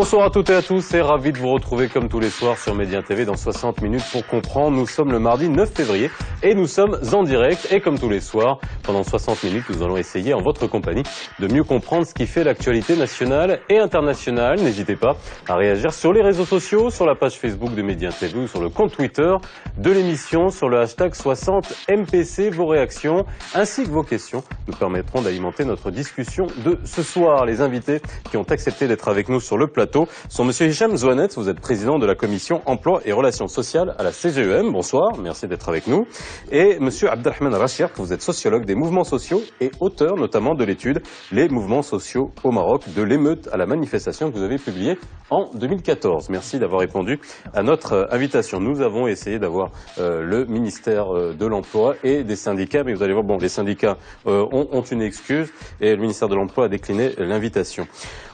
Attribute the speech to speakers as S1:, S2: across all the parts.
S1: Bonsoir à toutes et à tous et ravi de vous retrouver comme tous les soirs sur Média TV dans 60 minutes pour comprendre. Nous sommes le mardi 9 février et nous sommes en direct et comme tous les soirs, pendant 60 minutes, nous allons essayer en votre compagnie de mieux comprendre ce qui fait l'actualité nationale et internationale. N'hésitez pas à réagir sur les réseaux sociaux, sur la page Facebook de Média TV ou sur le compte Twitter de l'émission, sur le hashtag 60MPC. Vos réactions ainsi que vos questions nous permettront d'alimenter notre discussion de ce soir. Les invités qui ont accepté d'être avec nous sur le plateau sont Monsieur Hicham Zouanet, vous êtes président de la commission emploi et relations sociales à la CGEM. Bonsoir, merci d'être avec nous. Et Monsieur Abdelrahman Rachir, vous êtes sociologue des mouvements sociaux et auteur notamment de l'étude Les mouvements sociaux au Maroc, de l'émeute à la manifestation que vous avez publiée en 2014. Merci d'avoir répondu à notre invitation. Nous avons essayé d'avoir le ministère de l'Emploi et des syndicats, mais vous allez voir, bon, les syndicats ont une excuse et le ministère de l'Emploi a décliné l'invitation.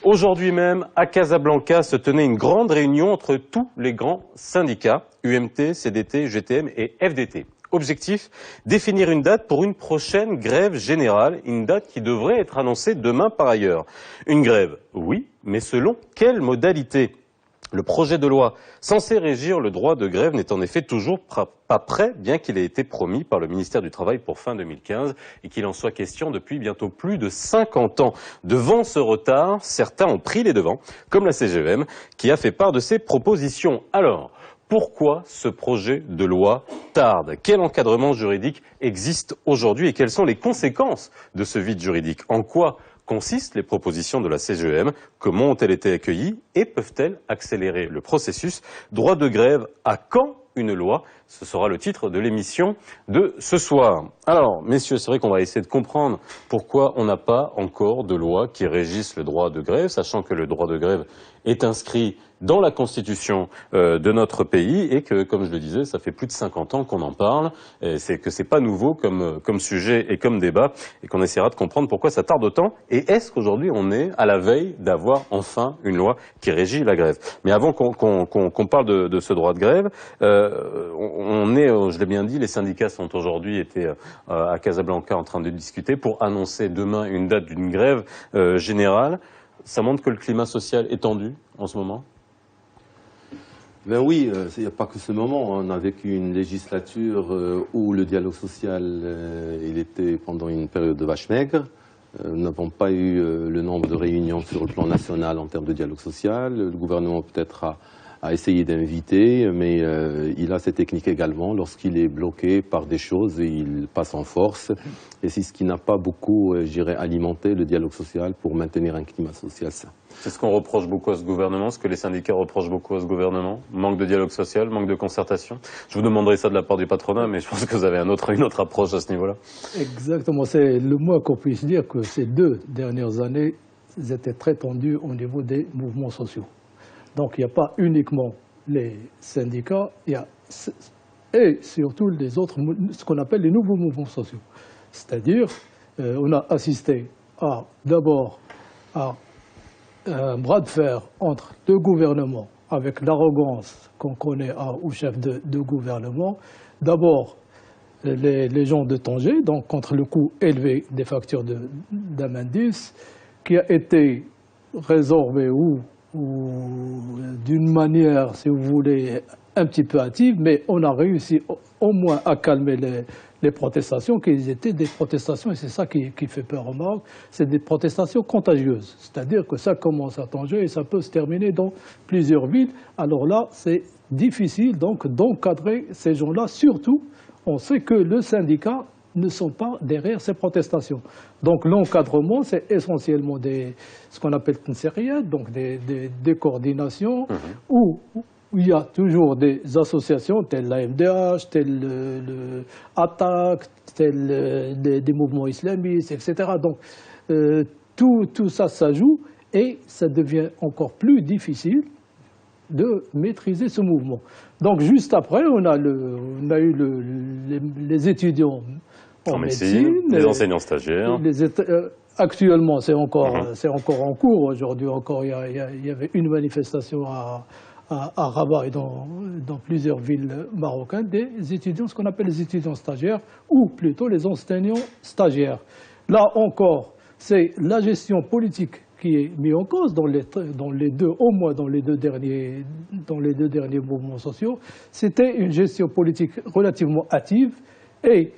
S1: Aujourd'hui même, à Casablanca, se tenait une grande réunion entre tous les grands syndicats, UMT, CDT, GTM et FDT. Objectif, définir une date pour une prochaine grève générale, une date qui devrait être annoncée demain par ailleurs. Une grève, oui, mais selon quelles modalités ? Le projet de loi censé régir le droit de grève n'est en effet toujours pas prêt, bien qu'il ait été promis par le ministère du Travail pour fin 2015 et qu'il en soit question depuis bientôt plus de 50 ans. Devant ce retard, certains ont pris les devants, comme la CGEM, qui a fait part de ses propositions. Alors, pourquoi ce projet de loi tarde? Quel encadrement juridique existe aujourd'hui et quelles sont les conséquences de ce vide juridique? En quoi consistent les propositions de la CGEM? Comment ont-elles été accueillies et peuvent-elles accélérer le processus? Droit de grève, à quand une loi? Ce sera le titre de l'émission de ce soir. Alors, messieurs, c'est vrai qu'on va essayer de comprendre pourquoi on n'a pas encore de loi qui régisse le droit de grève, sachant que le droit de grève est inscrit dans la Constitution de notre pays et que, comme je le disais, ça fait plus de 50 ans qu'on en parle, c'est que c'est pas nouveau comme sujet et comme débat et qu'on essaiera de comprendre pourquoi ça tarde autant et est-ce qu'aujourd'hui on est à la veille d'avoir enfin une loi qui régit la grève. Mais avant qu'on parle de ce droit de grève, je l'ai bien dit, les syndicats sont aujourd'hui à Casablanca en train de discuter pour annoncer demain une date d'une grève générale. Ça montre que le climat social est tendu en ce moment?
S2: Ben oui, il n'y a pas que ce moment. On a vécu une législature où le dialogue social, il était pendant une période de vache maigre. Nous n'avons pas eu le nombre de réunions sur le plan national en termes de dialogue social. Le gouvernement peut-être a essayé d'inviter, mais il a ses techniques également. Lorsqu'il est bloqué par des choses, il passe en force. Et c'est ce qui n'a pas beaucoup, je dirais, alimenté le dialogue social pour maintenir un climat social sain.
S1: C'est ce qu'on reproche beaucoup à ce gouvernement, ce que les syndicats reprochent beaucoup à ce gouvernement. Manque de dialogue social, manque de concertation. Je vous demanderai ça de la part du patronat, mais je pense que vous avez une autre approche à ce niveau-là.
S3: Exactement. C'est le moins qu'on puisse dire que ces 2 dernières années, elles étaient très tendues au niveau des mouvements sociaux. Donc il n'y a pas uniquement les syndicats, et surtout les autres, ce qu'on appelle les nouveaux mouvements sociaux. C'est-à-dire, on a assisté d'abord à un bras de fer entre 2 gouvernements, avec l'arrogance qu'on connaît au chef de gouvernement. D'abord, les gens de Tanger, donc contre le coût élevé des factures d'Amendis, qui a été résorbé ou d'une manière, si vous voulez, un petit peu hâtive, mais on a réussi au moins à calmer les protestations, qui étaient des protestations, et c'est ça qui fait peur au Maroc, c'est des protestations contagieuses. C'est-à-dire que ça commence à Tanger et ça peut se terminer dans plusieurs villes. Alors là, c'est difficile donc d'encadrer ces gens-là. Surtout, on sait que le syndicat ne sont pas derrière ces protestations. Donc l'encadrement, c'est essentiellement ce qu'on appelle une donc des coordinations, où il y a toujours des associations telles la MDH, telles le ATTAC, telles des mouvements islamistes, etc. Donc tout ça s'ajoute et ça devient encore plus difficile de maîtriser ce mouvement. Donc juste après, on a eu les étudiants en médecine,
S1: les enseignants stagiaires.
S3: Actuellement, c'est encore en cours. Aujourd'hui encore, il y avait une manifestation à Rabat et dans plusieurs villes marocaines des étudiants, ce qu'on appelle les étudiants stagiaires, ou plutôt les enseignants stagiaires. Là encore, c'est la gestion politique qui est mis en cause au moins dans les deux derniers mouvements sociaux, c'était une gestion politique relativement hâtive. Et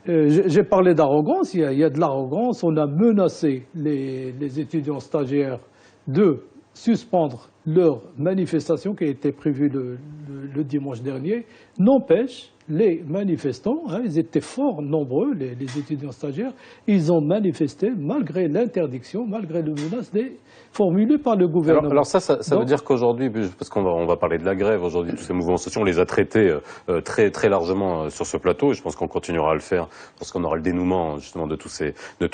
S3: j'ai parlé d'arrogance, il y a de l'arrogance. On a menacé les étudiants stagiaires de suspendre leur manifestation qui a été prévue le dimanche dernier. N'empêche, les manifestants, ils étaient fort nombreux, les étudiants stagiaires, ils ont manifesté malgré l'interdiction, malgré les menaces formulées par le gouvernement.
S1: Alors ça veut dire qu'aujourd'hui, parce qu'on va parler de la grève aujourd'hui, tous ces mouvements sociaux, on les a traités très, très largement sur ce plateau, et je pense qu'on continuera à le faire, parce qu'on aura le dénouement justement de tous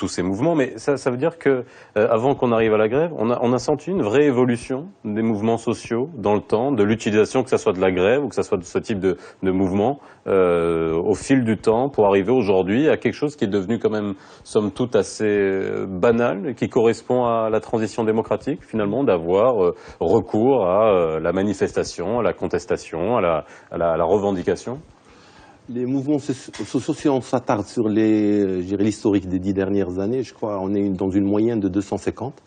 S1: ces mouvements. Mais ça veut dire que avant qu'on arrive à la grève, on a senti une vraie évolution des mouvements sociaux dans le temps, de l'utilisation, que ce soit de la grève ou que ce soit de ce type de mouvement, au fil du temps, pour arriver aujourd'hui à quelque chose qui est devenu quand même, somme toute, assez banal, et qui correspond à la transition démocratique, finalement, d'avoir recours à la manifestation, à la contestation, à la revendication.
S2: Les mouvements sociaux, si on s'attarde sur l'historique des 10 dernières années, je crois qu'on est dans une moyenne de 250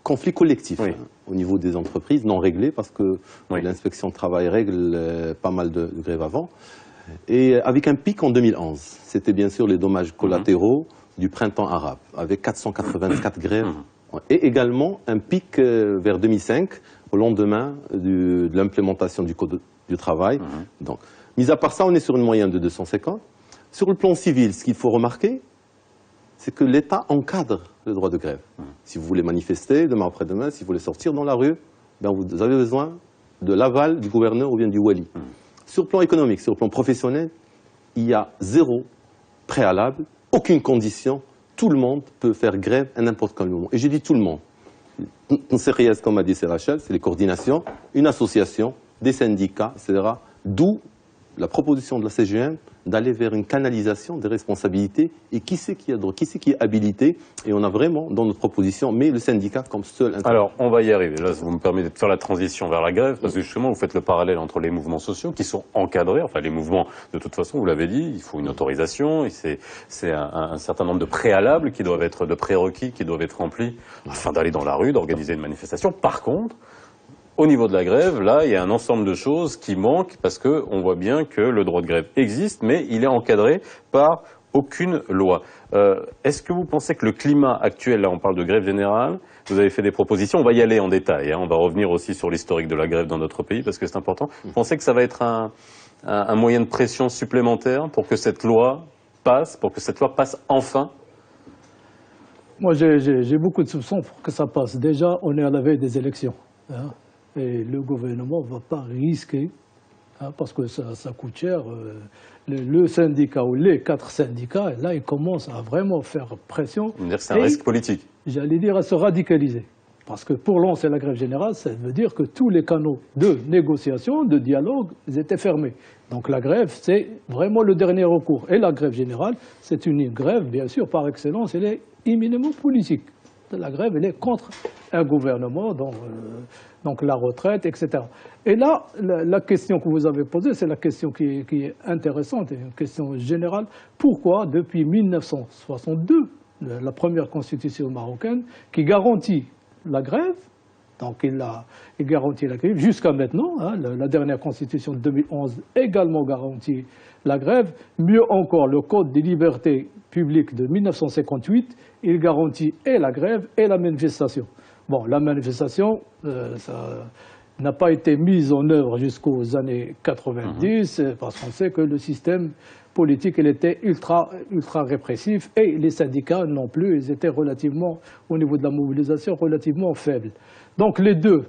S2: conflits collectifs,
S1: oui,
S2: au niveau des entreprises, non réglés, parce que
S1: oui,
S2: l'inspection du travail règle pas mal de grèves avant. Et avec un pic en 2011. C'était bien sûr les dommages collatéraux du printemps arabe, avec 484 grèves. Et également un pic vers 2005, au lendemain de l'implémentation du Code du travail. Donc, mis à part ça, on est sur une moyenne de 250. Sur le plan civil, ce qu'il faut remarquer, c'est que l'État encadre le droit de grève. Si vous voulez manifester demain après-demain, si vous voulez sortir dans la rue, ben vous avez besoin de l'aval du gouverneur ou bien du wali. Sur le plan économique, sur le plan professionnel, il y a zéro préalable, aucune condition. Tout le monde peut faire grève à n'importe quel moment. Et j'ai dit tout le monde. Une CRS, comme a dit Rachel, c'est les coordinations, une association, des syndicats, etc. D'où la proposition de la CGM d'aller vers une canalisation des responsabilités. Et qui c'est qui a droit, qui c'est qui est habilité. Et on a vraiment, dans notre proposition, mais le syndicat comme seul intervenant.
S1: Alors, on va y arriver. Là, vous me permettez de faire la transition vers la grève, parce que justement, vous faites le parallèle entre les mouvements sociaux qui sont encadrés. Enfin, les mouvements, de toute façon, vous l'avez dit, il faut une autorisation, et c'est un certain nombre de préalables qui doivent être, de prérequis qui doivent être remplis afin d'aller dans la rue, d'organiser une manifestation. Par contre, au niveau de la grève, là, il y a un ensemble de choses qui manquent parce qu'on voit bien que le droit de grève existe, mais il est encadré par aucune loi. Est-ce que vous pensez que le climat actuel, là on parle de grève générale, vous avez fait des propositions, on va y aller en détail, hein, on va revenir aussi sur l'historique de la grève dans notre pays parce que c'est important. Vous pensez que ça va être un moyen de pression supplémentaire pour que cette loi passe enfin?
S3: Moi, j'ai beaucoup de soupçons pour que ça passe. Déjà, on est à la veille des élections. Et le gouvernement ne va pas risquer, parce que ça coûte cher. Le syndicat ou les 4 syndicats, là, ils commencent à vraiment faire pression.
S1: Vous me dire que c'est un risque politique.
S3: J'allais dire à se radicaliser. Parce que pour lancer la grève générale, ça veut dire que tous les canaux de négociation, de dialogue, ils étaient fermés. Donc la grève, c'est vraiment le dernier recours. Et la grève générale, c'est une grève, bien sûr, par excellence, elle est éminemment politique. La grève, elle est contre un gouvernement, donc la retraite, etc. Et là, la question que vous avez posée, c'est la question qui est intéressante, une question générale. Pourquoi, depuis 1962, la première constitution marocaine, qui garantit la grève, donc il garantit la grève jusqu'à maintenant, la dernière constitution de 2011 également garantit la grève, mieux encore, le Code des libertés publiques de 1958, il garantit et la grève et la manifestation. Bon, la manifestation, ça n'a pas été mise en œuvre jusqu'aux années 90, parce qu'on sait que le système politique, il était ultra répressif, et les syndicats non plus, ils étaient relativement, au niveau de la mobilisation, relativement faibles. Donc les deux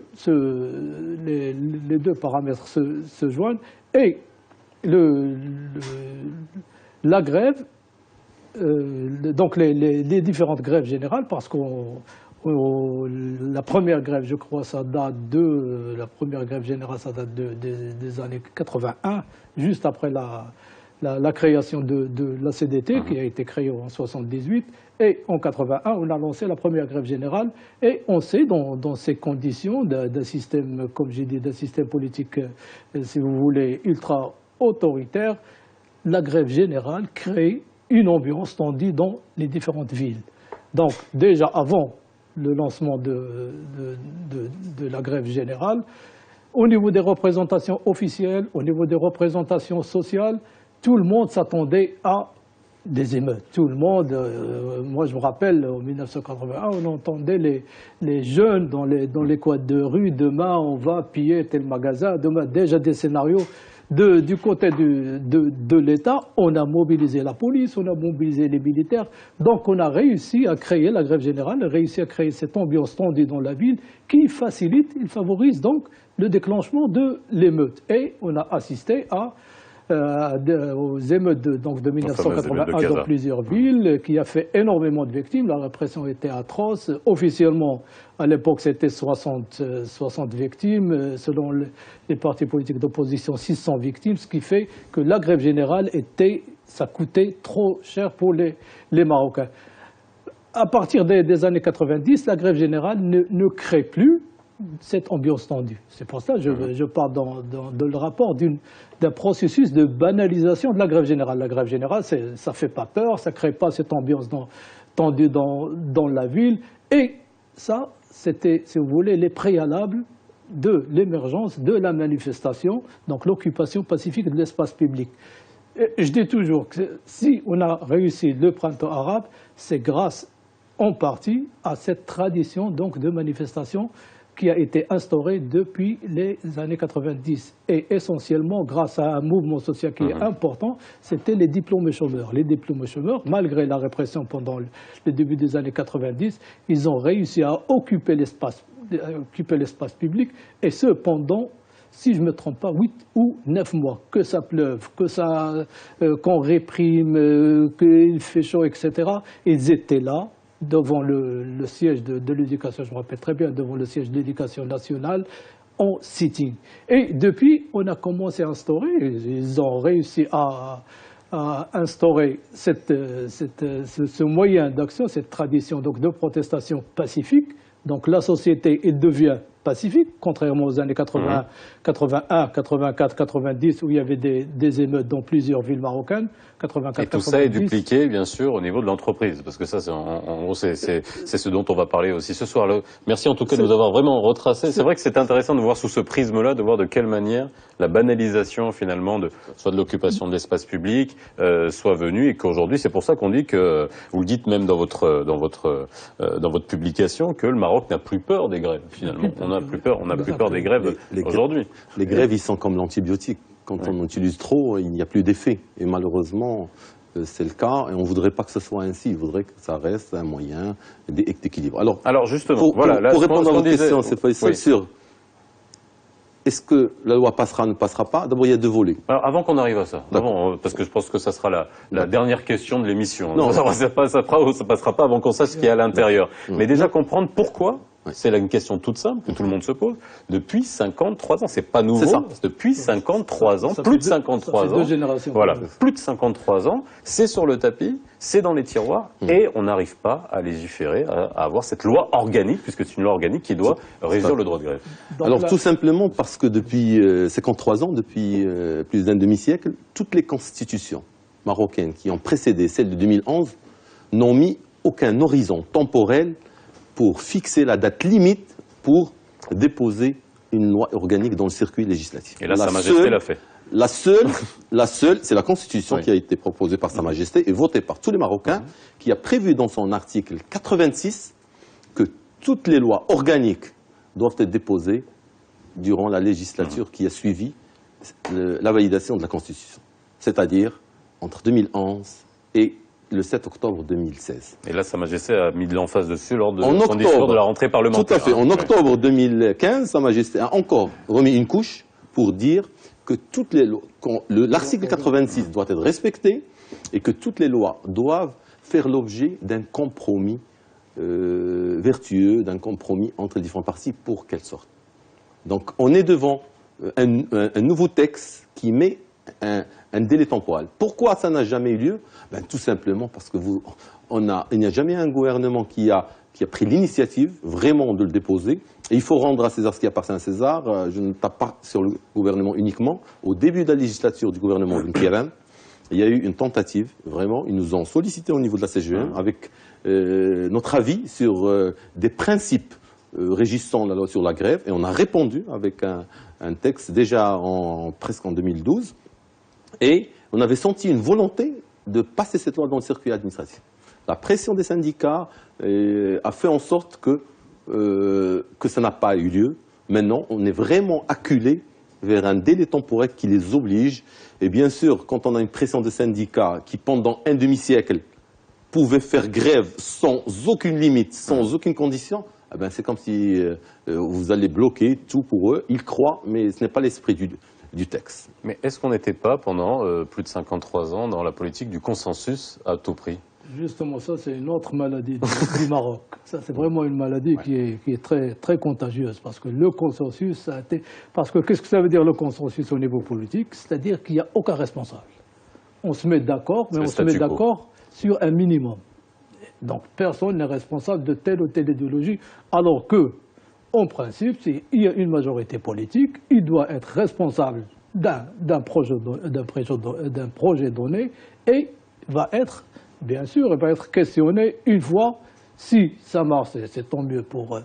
S3: paramètres se joignent, et la grève, donc les différentes grèves générales, parce que la première grève, je crois, la première grève générale, ça date des années 81, juste après la création de la CDT, qui a été créée en 78, et en 81, on a lancé la première grève générale, et on sait, dans ces conditions d'un système, comme j'ai dit, d'un système politique, si vous voulez, ultra autoritaire, la grève générale crée une ambiance tendue dans les différentes villes. Donc déjà avant le lancement de la grève générale, au niveau des représentations officielles, au niveau des représentations sociales, tout le monde s'attendait à des émeutes. Tout le monde, moi je me rappelle, en 1981, on entendait les jeunes dans les coins de rue, demain on va piller tel magasin, demain déjà des scénarios. Du côté de l'État, on a mobilisé la police, on a mobilisé les militaires, donc on a réussi à créer la grève générale, réussi à créer cette ambiance tendue dans la ville qui facilite, il favorise donc le déclenchement de l'émeute. Et on a assisté aux émeutes de 1981 dans plusieurs villes, qui a fait énormément de victimes. La répression était atroce. Officiellement, à l'époque, c'était 60 victimes. Selon les partis politiques d'opposition, 600 victimes, ce qui fait que la grève générale ça coûtait trop cher pour les Marocains. À partir des années 90, la grève générale ne crée plus cette ambiance tendue. C'est pour ça que je parle dans le rapport d'un processus de banalisation de la grève générale. La grève générale, ça ne fait pas peur, ça ne crée pas cette ambiance tendue dans la ville. Et ça, c'était, si vous voulez, les préalables de l'émergence de la manifestation, donc l'occupation pacifique de l'espace public. Et je dis toujours que si on a réussi le printemps arabe, c'est grâce en partie à cette tradition donc, de manifestation qui a été instaurée depuis les années 90. Et essentiellement, grâce à un mouvement social qui est important, c'était les diplômés chômeurs. Les diplômés chômeurs, malgré la répression pendant le début des années 90, ils ont réussi à occuper l'espace public, et ce pendant, si je ne me trompe pas, 8 ou 9 mois. Que ça pleuve, qu'on réprime, qu'il fait chaud, etc. Ils étaient là, devant le siège de l'éducation, je me rappelle très bien, devant le siège de l'éducation nationale, en sitting. Et depuis, on a commencé à instaurer, ils ont réussi à instaurer ce moyen d'action, cette tradition donc, de protestation pacifique. Donc la société devient pacifique, contrairement aux années 81, 84, 90, où il y avait des émeutes dans plusieurs villes marocaines. 84,
S1: et tout
S3: 90.
S1: ça est dupliqué, bien sûr, au niveau de l'entreprise, parce que ça, en gros, c'est ce dont on va parler aussi ce soir. Merci en tout cas de nous avoir vraiment retracé. C'est vrai que c'est intéressant de voir sous ce prisme-là, de voir de quelle manière la banalisation, finalement, soit de l'occupation de l'espace public, soit venue, et qu'aujourd'hui, c'est pour ça qu'on dit que, vous le dites même dans votre publication, que le Maroc n'a plus peur des grèves, finalement. On n'a plus peur des grèves aujourd'hui.
S2: Les grèves, ils sont comme l'antibiotique. Quand on utilise trop, il n'y a plus d'effet. Et malheureusement, c'est le cas. Et on ne voudrait pas que ce soit ainsi. On voudrait que ça reste un moyen d'équilibre.
S1: Alors justement,
S2: pour répondre à votre question, c'est pas sûr. Est-ce que la loi passera ou ne passera pas? D'abord, il y a deux volets.
S1: Alors, avant qu'on arrive à ça, parce que je pense que ça sera la dernière question de l'émission.
S2: Non,
S1: ça passera pas avant qu'on sache ce qu'il y a à l'intérieur. Mais déjà comprendre pourquoi. C'est là une question toute simple que tout le monde se pose. Depuis 53 ans, c'est pas nouveau. Depuis 53 ans, plus de 53 ans.
S3: Deux générations.
S1: Voilà, plus de 53 ans, c'est sur le tapis, c'est dans les tiroirs, et on n'arrive pas à légiférer, à avoir cette loi organique, puisque c'est une loi organique qui doit régir le droit de grève.
S2: Alors tout simplement parce que depuis 53 ans, depuis plus d'un demi-siècle, toutes les constitutions marocaines qui ont précédé celle de 2011 n'ont mis aucun horizon temporel pour fixer la date limite pour déposer une loi organique dans le circuit législatif.
S1: Et là, Sa Majesté l'a fait.
S2: La seule, c'est la Constitution qui a été proposée par Sa Majesté et votée par tous les Marocains, qui a prévu dans son article 86 que toutes les lois organiques doivent être déposées durant la législature qui a suivi la validation de la Constitution, c'est-à-dire entre 2011 et le 7 octobre 2016.
S1: Et là, Sa Majesté a mis de l'emphase dessus lors de son discours de la rentrée parlementaire.
S2: Tout à fait. En octobre 2015, Sa Majesté a encore remis une couche pour dire que l'article 86 doit être respecté et que toutes les lois doivent faire l'objet d'un compromis vertueux, d'un compromis entre les différents partis pour qu'elles sortent. Donc on est devant un nouveau texte qui met un délai temporel. Pourquoi ça n'a jamais eu lieu? Tout simplement parce que il n'y a jamais un gouvernement qui a pris l'initiative vraiment de le déposer. Et il faut rendre à César ce qui appartient à César. Je ne tape pas sur le gouvernement uniquement. Au début de la législature du gouvernement Benkiran, il y a eu une tentative, vraiment, ils nous ont sollicité au niveau de la CGE avec notre avis sur des principes régissant la loi sur la grève, et on a répondu avec un texte déjà presque en 2012, et on avait senti une volonté de passer cette loi dans le circuit administratif. La pression des syndicats a fait en sorte que ça n'a pas eu lieu. Maintenant, on est vraiment acculé vers un délai temporel qui les oblige. Et bien sûr, quand on a une pression des syndicats qui, pendant un demi-siècle, pouvaient faire grève sans aucune limite, sans aucune condition, eh ben c'est comme si vous allez bloquer tout pour eux. Ils croient, mais ce n'est pas l'esprit du texte.
S1: Mais est-ce qu'on n'était pas, pendant plus de 53 ans, dans la politique du consensus à tout prix?
S3: Justement, ça, c'est une autre maladie du Maroc. Ça, c'est vraiment une maladie qui est très, très contagieuse, parce que le consensus, ça a été... Parce que qu'est-ce que ça veut dire, le consensus au niveau politique? C'est-à-dire qu'il n'y a aucun responsable. On se met d'accord, mais on se met d'accord sur un minimum. Donc, personne n'est responsable de telle ou telle idéologie, alors que, en principe, s'il y a une majorité politique, il doit être responsable d'un projet donné et va être... Bien sûr, il va être questionné une fois. Si ça marche, c'est tant mieux pour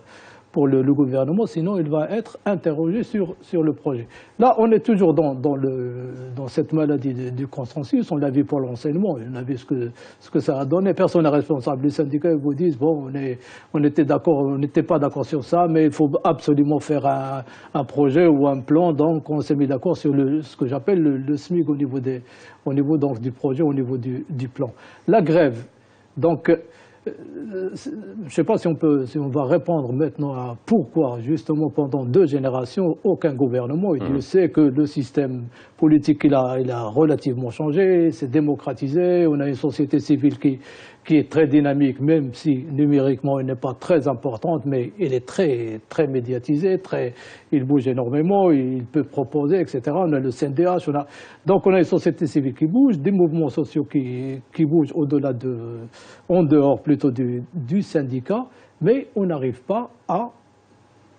S3: le gouvernement, sinon il va être interrogé sur le projet. Là, on est toujours dans cette maladie du consensus. On l'a vu pour l'enseignement, on a vu ce que ça a donné. Personne n'est responsable. Les syndicats vous disent, bon, on était d'accord, on n'était pas d'accord sur ça, mais il faut absolument faire un projet ou un plan. Donc on s'est mis d'accord sur ce que j'appelle le SMIC au niveau donc, du projet, au niveau du plan. La grève, donc... je ne sais pas si on va répondre maintenant à pourquoi, justement, pendant 2 générations, aucun gouvernement, il sait que le système politique, il a relativement changé, c'est démocratisé, on a une société civile qui est très dynamique, même si numériquement elle n'est pas très importante, mais elle est très, très médiatisée, il bouge énormément, il peut proposer, etc. On a le CNDH, donc on a une société civile qui bouge, des mouvements sociaux qui bougent en dehors plutôt du syndicat, mais on n'arrive pas à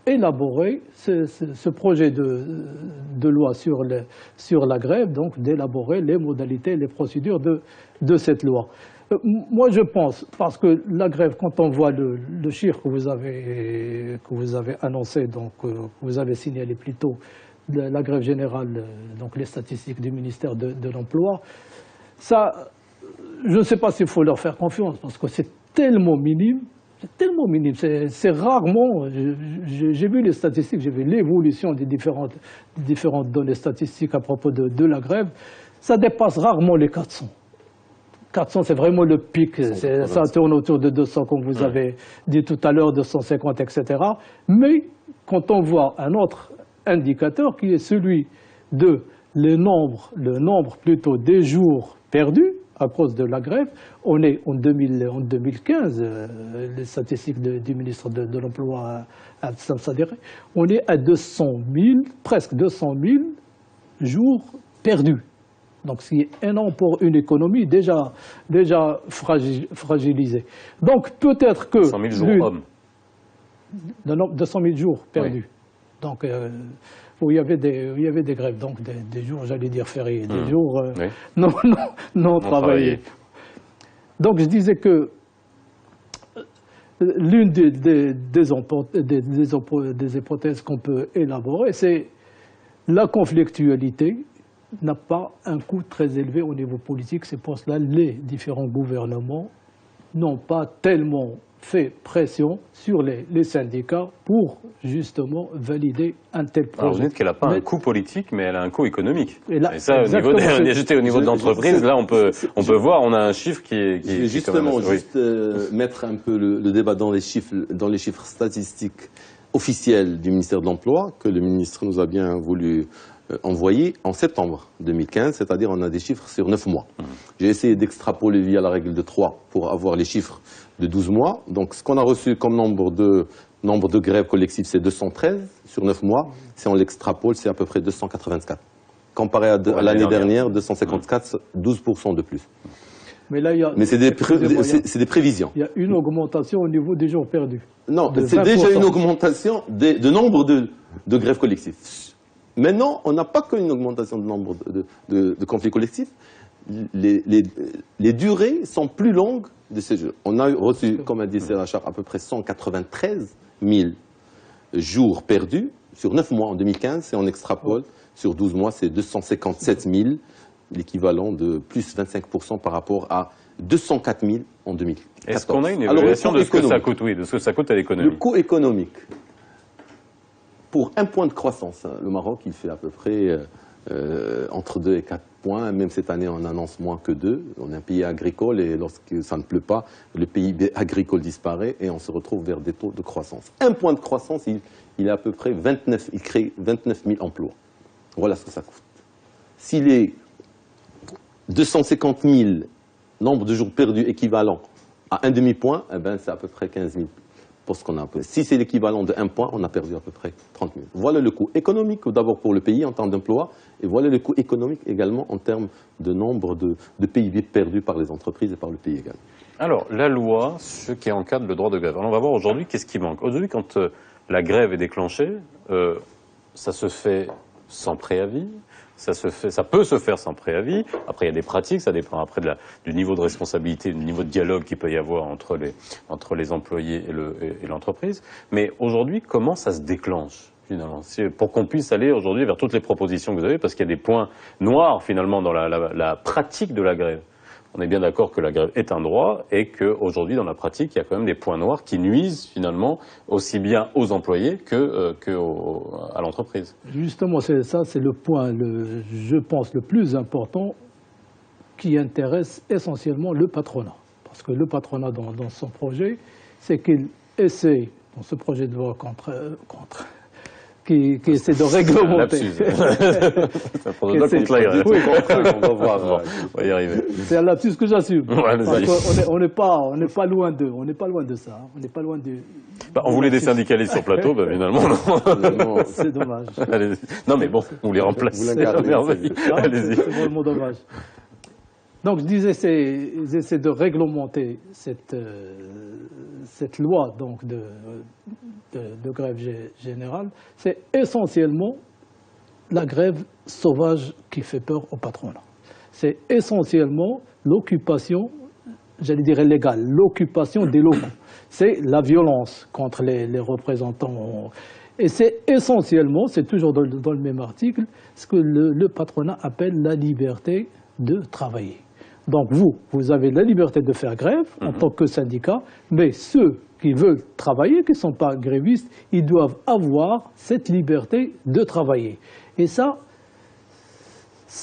S3: élaborer ce projet de loi sur la grève, donc d'élaborer les modalités, les procédures de cette loi. Moi, je pense, parce que la grève, quand on voit le chiffre que vous avez annoncé, donc que vous avez signalé plus tôt, la grève générale, donc les statistiques du ministère de l'Emploi, ça, je ne sais pas s'il faut leur faire confiance, parce que c'est tellement minime, c'est rarement, j'ai vu les statistiques, j'ai vu l'évolution des différentes données statistiques à propos de la grève, ça dépasse rarement les 400. 400, c'est vraiment le pic, ça tourne autour de 200, comme vous avez dit tout à l'heure, 250, etc. Mais quand on voit un autre indicateur qui est celui de le nombre plutôt des jours perdus à cause de la grève, on est en 2015, les statistiques du ministre de l'Emploi, Abdeslam Sadeghi, on est à 200 000, presque 200 000 jours perdus. Donc, ce qui est énorme pour une économie déjà fragilisée. Donc, peut-être que...
S1: 200 000 jours hommes.
S3: 200 000 jours perdus. Oui. Donc, où il y avait des grèves, donc des jours, j'allais dire fériés, des jours non travaillés. Donc, je disais que l'une des hypothèses qu'on peut élaborer, c'est la conflictualité n'a pas un coût très élevé au niveau politique. C'est pour cela que les différents gouvernements n'ont pas tellement fait pression sur les syndicats pour justement valider un tel projet.
S1: Alors vous dites qu'elle n'a pas un coût politique, mais elle a un coût économique. Et ça, au niveau de l'entreprise, là, on peut voir, on a un chiffre qui est...
S2: Je vais justement mettre un peu le débat dans les chiffres statistiques officiels du ministère de l'Emploi, que le ministre nous a bien voulu envoyé en septembre 2015, c'est-à-dire on a des chiffres sur 9 mois. J'ai essayé d'extrapoler via la règle de 3 pour avoir les chiffres de 12 mois. Donc ce qu'on a reçu comme nombre de grèves collectives, c'est 213 sur 9 mois. Si on l'extrapole, c'est à peu près 284. Comparé à l'année dernière, 254, 12% de plus.
S3: Mais là,
S2: c'est des prévisions.
S3: Il y a une augmentation au niveau des jours perdus.
S2: Non, c'est déjà une augmentation de nombre de grèves collectives. Maintenant, on n'a pas qu'une augmentation de nombre de conflits collectifs, les durées sont plus longues de ces jours. On a reçu, comme a dit Serachar, à peu près 193 000 jours perdus sur 9 mois en 2015, et on extrapole sur 12 mois, c'est 257 000, l'équivalent de plus 25% par rapport à 204 000 en 2014.
S1: Est-ce qu'on a une évaluation de ce que ça coûte, de ce que ça coûte à l'économie?
S2: Le coût économique, pour un point de croissance, le Maroc, il fait à peu près entre 2 et 4 points. Même cette année, on annonce moins que 2. On est un pays agricole et lorsque ça ne pleut pas, le PIB agricole disparaît et on se retrouve vers des taux de croissance. Un point de croissance, il est à peu près 29, il crée 29 000 emplois. Voilà ce que ça coûte. S'il est 250 000 nombre de jours perdus équivalent à un demi-point, eh ben, c'est à peu près 15 000 pour ce qu'on a. Si c'est l'équivalent de 1 point, on a perdu à peu près 30 000. Voilà le coût économique d'abord pour le pays en termes d'emploi, et voilà le coût économique également en termes de nombre de PIB perdus par les entreprises et par le pays également.
S1: Alors, la loi, ce qui encadre le droit de grève. Alors, on va voir aujourd'hui qu'est-ce qui manque. Aujourd'hui, quand la grève est déclenchée, ça se fait sans préavis. Ça peut se faire sans préavis. Après, il y a des pratiques, ça dépend après du niveau de responsabilité, du niveau de dialogue qu'il peut y avoir entre les employés et l'entreprise. Mais aujourd'hui, comment ça se déclenche finalement, pour qu'on puisse aller aujourd'hui vers toutes les propositions que vous avez, parce qu'il y a des points noirs finalement dans la pratique de la grève. On est bien d'accord que la grève est un droit et qu'aujourd'hui, dans la pratique, il y a quand même des points noirs qui nuisent finalement aussi bien aux employés à l'entreprise.
S3: Justement, c'est le point, je pense, le plus important qui intéresse essentiellement le patronat. Parce que le patronat, dans son projet, c'est qu'il essaie, dans ce projet de loi qui essaie de réglementer.
S1: On va voir, on va y arriver.
S3: C'est un lapsus que j'assume.
S1: Ouais,
S3: parce qu'on n'est pas loin d'eux, on n'est pas loin de ça. On n'est pas loin de.
S1: On voulait des syndicalistes sur plateau, finalement non.
S3: C'est dommage.
S1: Non mais bon, on les remplace.
S3: C'est vraiment dommage. Donc je disais, ils essaient de réglementer cette loi donc de grève générale. C'est essentiellement la grève sauvage qui fait peur au patronat. C'est essentiellement l'occupation, j'allais dire légale, l'occupation des locaux. C'est la violence contre les représentants. Et c'est essentiellement, c'est toujours dans le même article, ce que le patronat appelle la liberté de travailler. Donc vous avez la liberté de faire grève en tant que syndicat, mais ceux qui veulent travailler, qui ne sont pas grévistes, ils doivent avoir cette liberté de travailler. Et ça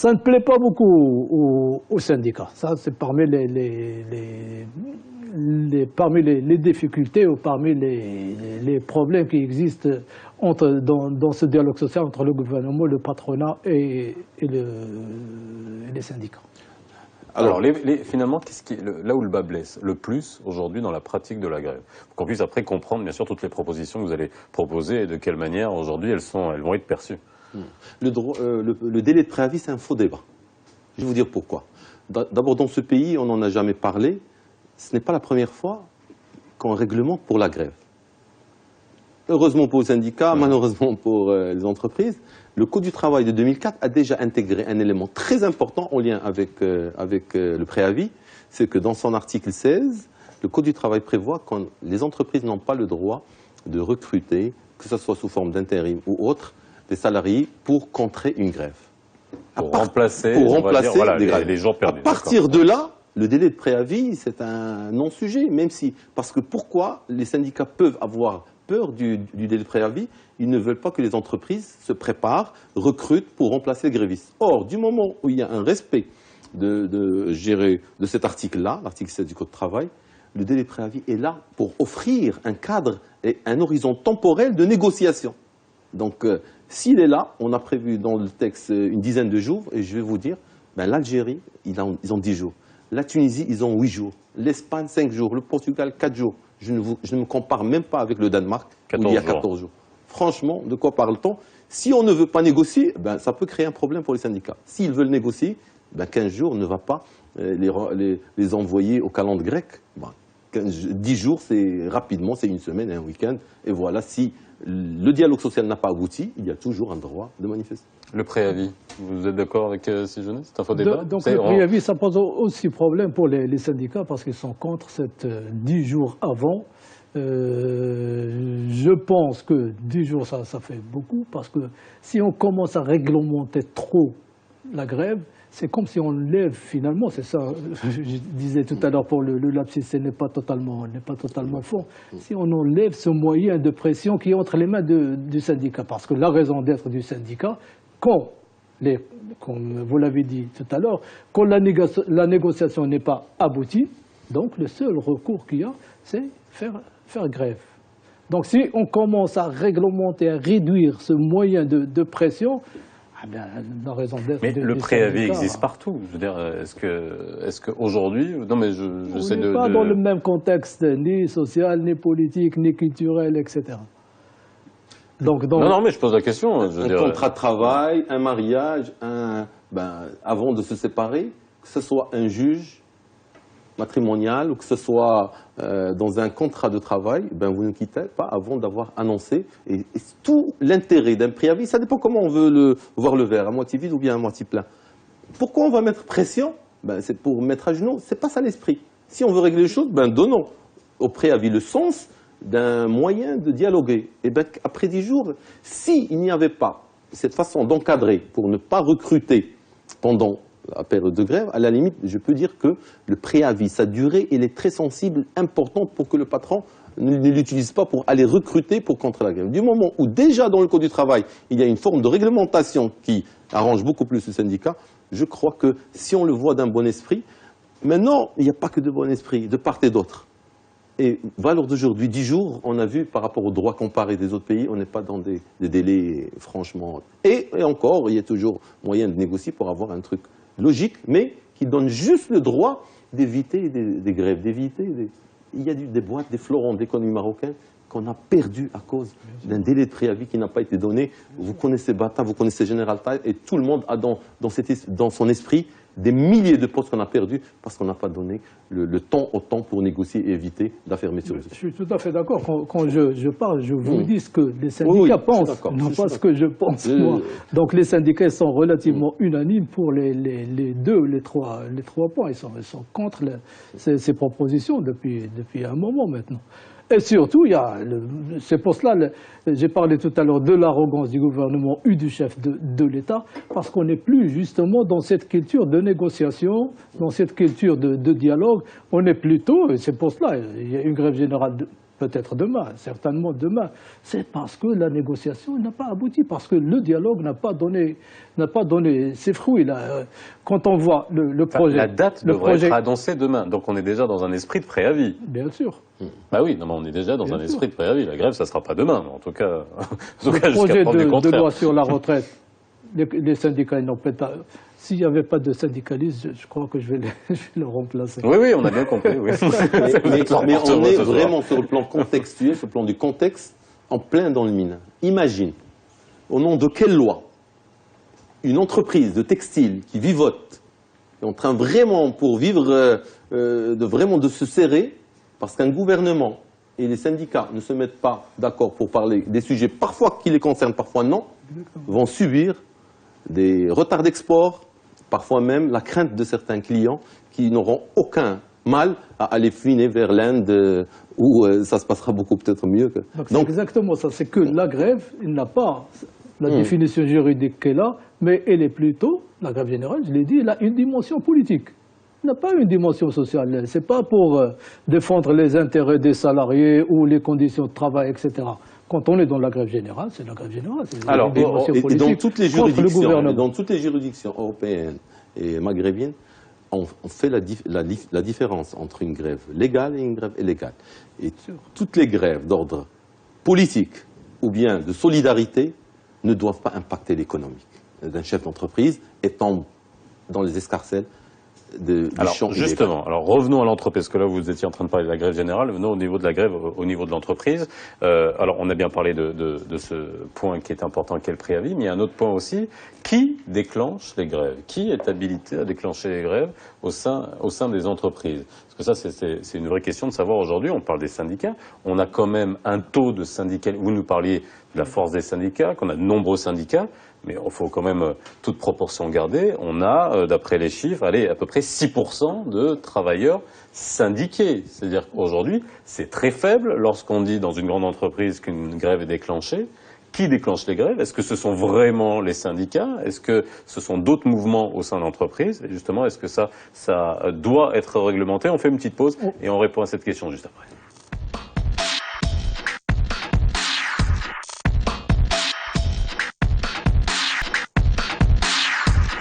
S3: ne plaît pas beaucoup aux syndicats. Ça, c'est parmi les difficultés ou parmi les problèmes qui existent dans ce dialogue social entre le gouvernement, le patronat et les syndicats.
S1: Alors, finalement, là où le bas blesse le plus aujourd'hui dans la pratique de la grève, pour qu'on puisse après comprendre bien sûr toutes les propositions que vous allez proposer et de quelle manière aujourd'hui elles vont être perçues.
S2: Le délai de préavis, c'est un faux débat. Je vais vous dire pourquoi. D'abord, dans ce pays, on n'en a jamais parlé. Ce n'est pas la première fois qu'on réglemente pour la grève. Heureusement pour les syndicats, malheureusement pour les entreprises, le Code du travail de 2004 a déjà intégré un élément très important en lien avec le préavis, c'est que dans son article 16, le Code du travail prévoit que les entreprises n'ont pas le droit de recruter, que ce soit sous forme d'intérim ou autre, des salariés pour contrer une grève.
S1: Pour remplacer les jours perdus.
S2: À partir de là, le délai de préavis, c'est un non-sujet, même si... Parce que pourquoi les syndicats peuvent avoir peur du délai de préavis? Ils ne veulent pas que les entreprises se préparent, recrutent pour remplacer les grévistes. Or, du moment où il y a un respect de cet article-là, l'article 7 du Code du travail, le délai de préavis est là pour offrir un cadre et un horizon temporel de négociation. Donc, s'il est là, on a prévu dans le texte une dizaine de jours, et je vais vous dire, l'Algérie, ils ont 10 jours. La Tunisie, ils ont 8 jours. L'Espagne, 5 jours. Le Portugal, 4 jours. Je ne me compare même pas avec le Danemark, où il y a 14 jours. Franchement, de quoi parle-t-on? Si on ne veut pas négocier, ça peut créer un problème pour les syndicats. S'ils veulent négocier, 15 jours ne va pas les envoyer au calendrier grec. 10 jours, c'est rapidement, c'est une semaine, un week-end. Et voilà, si le dialogue social n'a pas abouti, il y a toujours un droit de manifester.
S1: Le préavis, vous êtes d'accord avec Séjourné? C'est un faux débat?
S3: Donc le préavis, ça pose aussi problème pour les syndicats parce qu'ils sont contre cette 10 jours avant. Je pense que 10 jours, ça fait beaucoup parce que si on commence à réglementer trop la grève, c'est comme si on lève finalement, c'est ça, je disais tout à l'heure pour le lapsus, ce n'est pas totalement faux. Si on enlève ce moyen de pression qui est entre les mains du syndicat, parce que la raison d'être du syndicat, comme vous l'avez dit tout à l'heure, quand la négociation n'est pas aboutie, donc le seul recours qu'il y a, c'est faire grève. Donc si on commence à réglementer, à réduire ce moyen de pression, la raison d'être.
S1: Mais le préavis existe partout. Je veux dire, est-ce qu'aujourd'hui, non mais
S3: on n'est pas dans le même contexte, ni social, ni politique, ni culturel, etc. Donc,
S1: non, mais je pose la question.
S2: Un contrat de travail, un mariage, avant de se séparer, que ce soit un juge matrimonial ou que ce soit dans un contrat de travail, vous ne quittez pas avant d'avoir annoncé. Et tout l'intérêt d'un préavis, ça dépend comment on veut voir le verre, à moitié vide ou bien à moitié plein. Pourquoi on va mettre pression? C'est pour mettre à genoux, c'est pas ça l'esprit. Si on veut régler les choses, donnons au préavis le sens d'un moyen de dialoguer. Et après 10 jours, s'il n'y avait pas cette façon d'encadrer pour ne pas recruter pendant la période de grève, à la limite, je peux dire que le préavis, sa durée, elle est très sensible, importante pour que le patron ne l'utilise pas pour aller recruter pour contrer la grève. Du moment où déjà dans le Code du travail, il y a une forme de réglementation qui arrange beaucoup plus le syndicat, je crois que si on le voit d'un bon esprit, maintenant, il n'y a pas que de bon esprit, de part et d'autre. Et valeur d'aujourd'hui, 10 jours, on a vu par rapport aux droits comparés des autres pays, on n'est pas dans des délais franchement... Et encore, il y a toujours moyen de négocier pour avoir un truc logique, mais qui donne juste le droit d'éviter des grèves, Il y a des boîtes, des fleurons de l'économie marocaine qu'on a perdu à cause d'un délai de préavis qui n'a pas été donné. Vous connaissez Bata, vous connaissez General Tyre, et tout le monde a dans son esprit des milliers de postes qu'on a perdus parce qu'on n'a pas donné le temps au temps pour négocier et éviter la fermeture.
S3: Je suis tout à fait d'accord. Quand je parle, je vous dis ce que les syndicats pensent, non pas ce que je pense moi. Donc les syndicats sont relativement unanimes pour les trois points. Ils sont contre ces propositions depuis un moment maintenant. Et surtout, c'est pour cela, j'ai parlé tout à l'heure de l'arrogance du gouvernement et du chef de l'État, parce qu'on n'est plus justement dans cette culture de négociation, dans cette culture de dialogue. On est plutôt, et c'est pour cela, il y a une grève générale peut-être demain, certainement demain, c'est parce que la négociation n'a pas abouti, parce que le dialogue n'a pas donné ses fruits. Là. Quand on voit le projet...
S1: La date devrait être annoncée demain, donc on est déjà dans un esprit de préavis.
S3: Bien sûr.
S1: Bah oui, non, mais on est déjà dans un esprit de préavis. La grève, ça ne sera pas demain, mais en tout cas
S3: le projet de loi sur la retraite, les syndicats n'ont peut-être pas... S'il n'y avait pas de syndicalistes, je crois que je vais le remplacer.
S1: Oui, on a bien compris. Oui.
S2: mais on est vraiment sur le plan contextuel, sur le plan du contexte, en plein dans le mine. Imagine, au nom de quelle loi, une entreprise de textile qui vivote, est en train vraiment, pour vivre, de se serrer, parce qu'un gouvernement et les syndicats ne se mettent pas d'accord pour parler des sujets, parfois qui les concernent, parfois non, vont subir des retards d'export, parfois même la crainte de certains clients qui n'auront aucun mal à aller fuiner vers l'Inde où ça se passera beaucoup peut-être mieux.
S3: Donc c'est exactement ça, c'est que la grève, il n'a pas la définition juridique qu'elle a, mais elle est plutôt, la grève générale, je l'ai dit, elle a une dimension politique. Elle n'a pas une dimension sociale, c'est pas pour défendre les intérêts des salariés ou les conditions de travail, etc. Quand on est dans la grève générale, c'est la grève générale.
S2: Alors, et dans toutes les juridictions européennes et maghrébines, on fait la différence entre une grève légale et une grève illégale. Et toutes les grèves d'ordre politique ou bien de solidarité ne doivent pas impacter l'économie d'un chef d'entreprise et tombent dans les escarcelles du
S1: Alors
S2: champ illégal.
S1: justement, alors revenons à l'entreprise, parce que là vous étiez en train de parler de la grève générale, venons au niveau de la grève, au niveau de l'entreprise. Alors on a bien parlé de ce point qui est important, qui est le préavis, mais il y a un autre point aussi, qui déclenche les grèves? Qui est habilité à déclencher les grèves au sein des entreprises? Parce que ça c'est une vraie question de savoir aujourd'hui, on parle des syndicats, on a quand même un taux de syndicats, vous nous parliez de la force des syndicats, qu'on a de nombreux syndicats, mais il faut quand même toute proportion garder. On a, d'après les chiffres, à peu près 6% de travailleurs syndiqués. C'est-à-dire qu'aujourd'hui, c'est très faible lorsqu'on dit dans une grande entreprise qu'une grève est déclenchée. Qui déclenche les grèves? Est-ce que ce sont vraiment les syndicats? Est-ce que ce sont d'autres mouvements au sein de l'entreprise? Et justement, est-ce que ça doit être réglementé? On fait une petite pause et on répond à cette question juste après.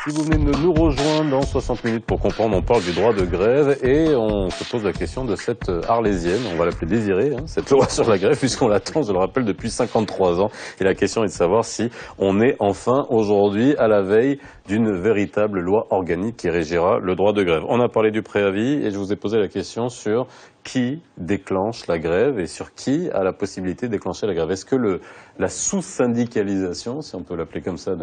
S1: Si vous venez de nous rejoindre dans 60 minutes pour comprendre, on parle du droit de grève et on se pose la question de cette Arlésienne, on va l'appeler Désirée, cette loi sur la grève, puisqu'on l'attend, je le rappelle, depuis 53 ans. Et la question est de savoir si on est enfin aujourd'hui à la veille d'une véritable loi organique qui régira le droit de grève. On a parlé du préavis et je vous ai posé la question sur qui déclenche la grève et sur qui a la possibilité de déclencher la grève. Est-ce que la sous-syndicalisation, si on peut l'appeler comme ça,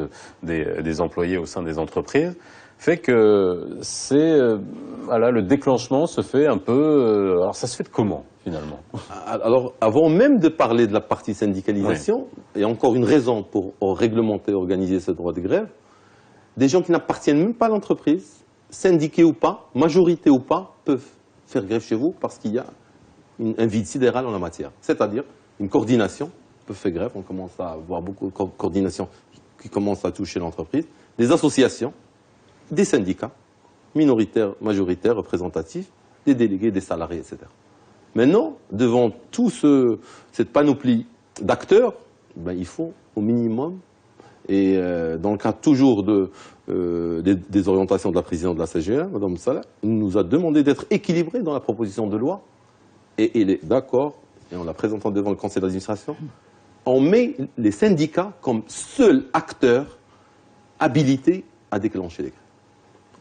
S1: des employés au sein des entreprises, fait que le déclenchement se fait un peu... alors ça se fait de comment, finalement?
S2: Alors, avant même de parler de la partie syndicalisation, il y a encore une raison pour réglementer, organiser ce droit de grève. Des gens qui n'appartiennent même pas à l'entreprise, syndiqués ou pas, majorité ou pas, peuvent faire grève chez vous parce qu'il y a un vide sidéral en la matière. C'est-à-dire une coordination peut faire grève, on commence à avoir beaucoup de coordination qui commence à toucher l'entreprise, des associations, des syndicats, minoritaires, majoritaires, représentatifs, des délégués, des salariés, etc. Maintenant, devant cette panoplie d'acteurs, il faut au minimum, et dans le cadre toujours des orientations de la présidente de la CGE, Mme Salah, nous a demandé d'être équilibré dans la proposition de loi, et il est d'accord, et en la présentant devant le conseil d'administration, on met les syndicats comme seuls acteurs habilités à déclencher les grèves.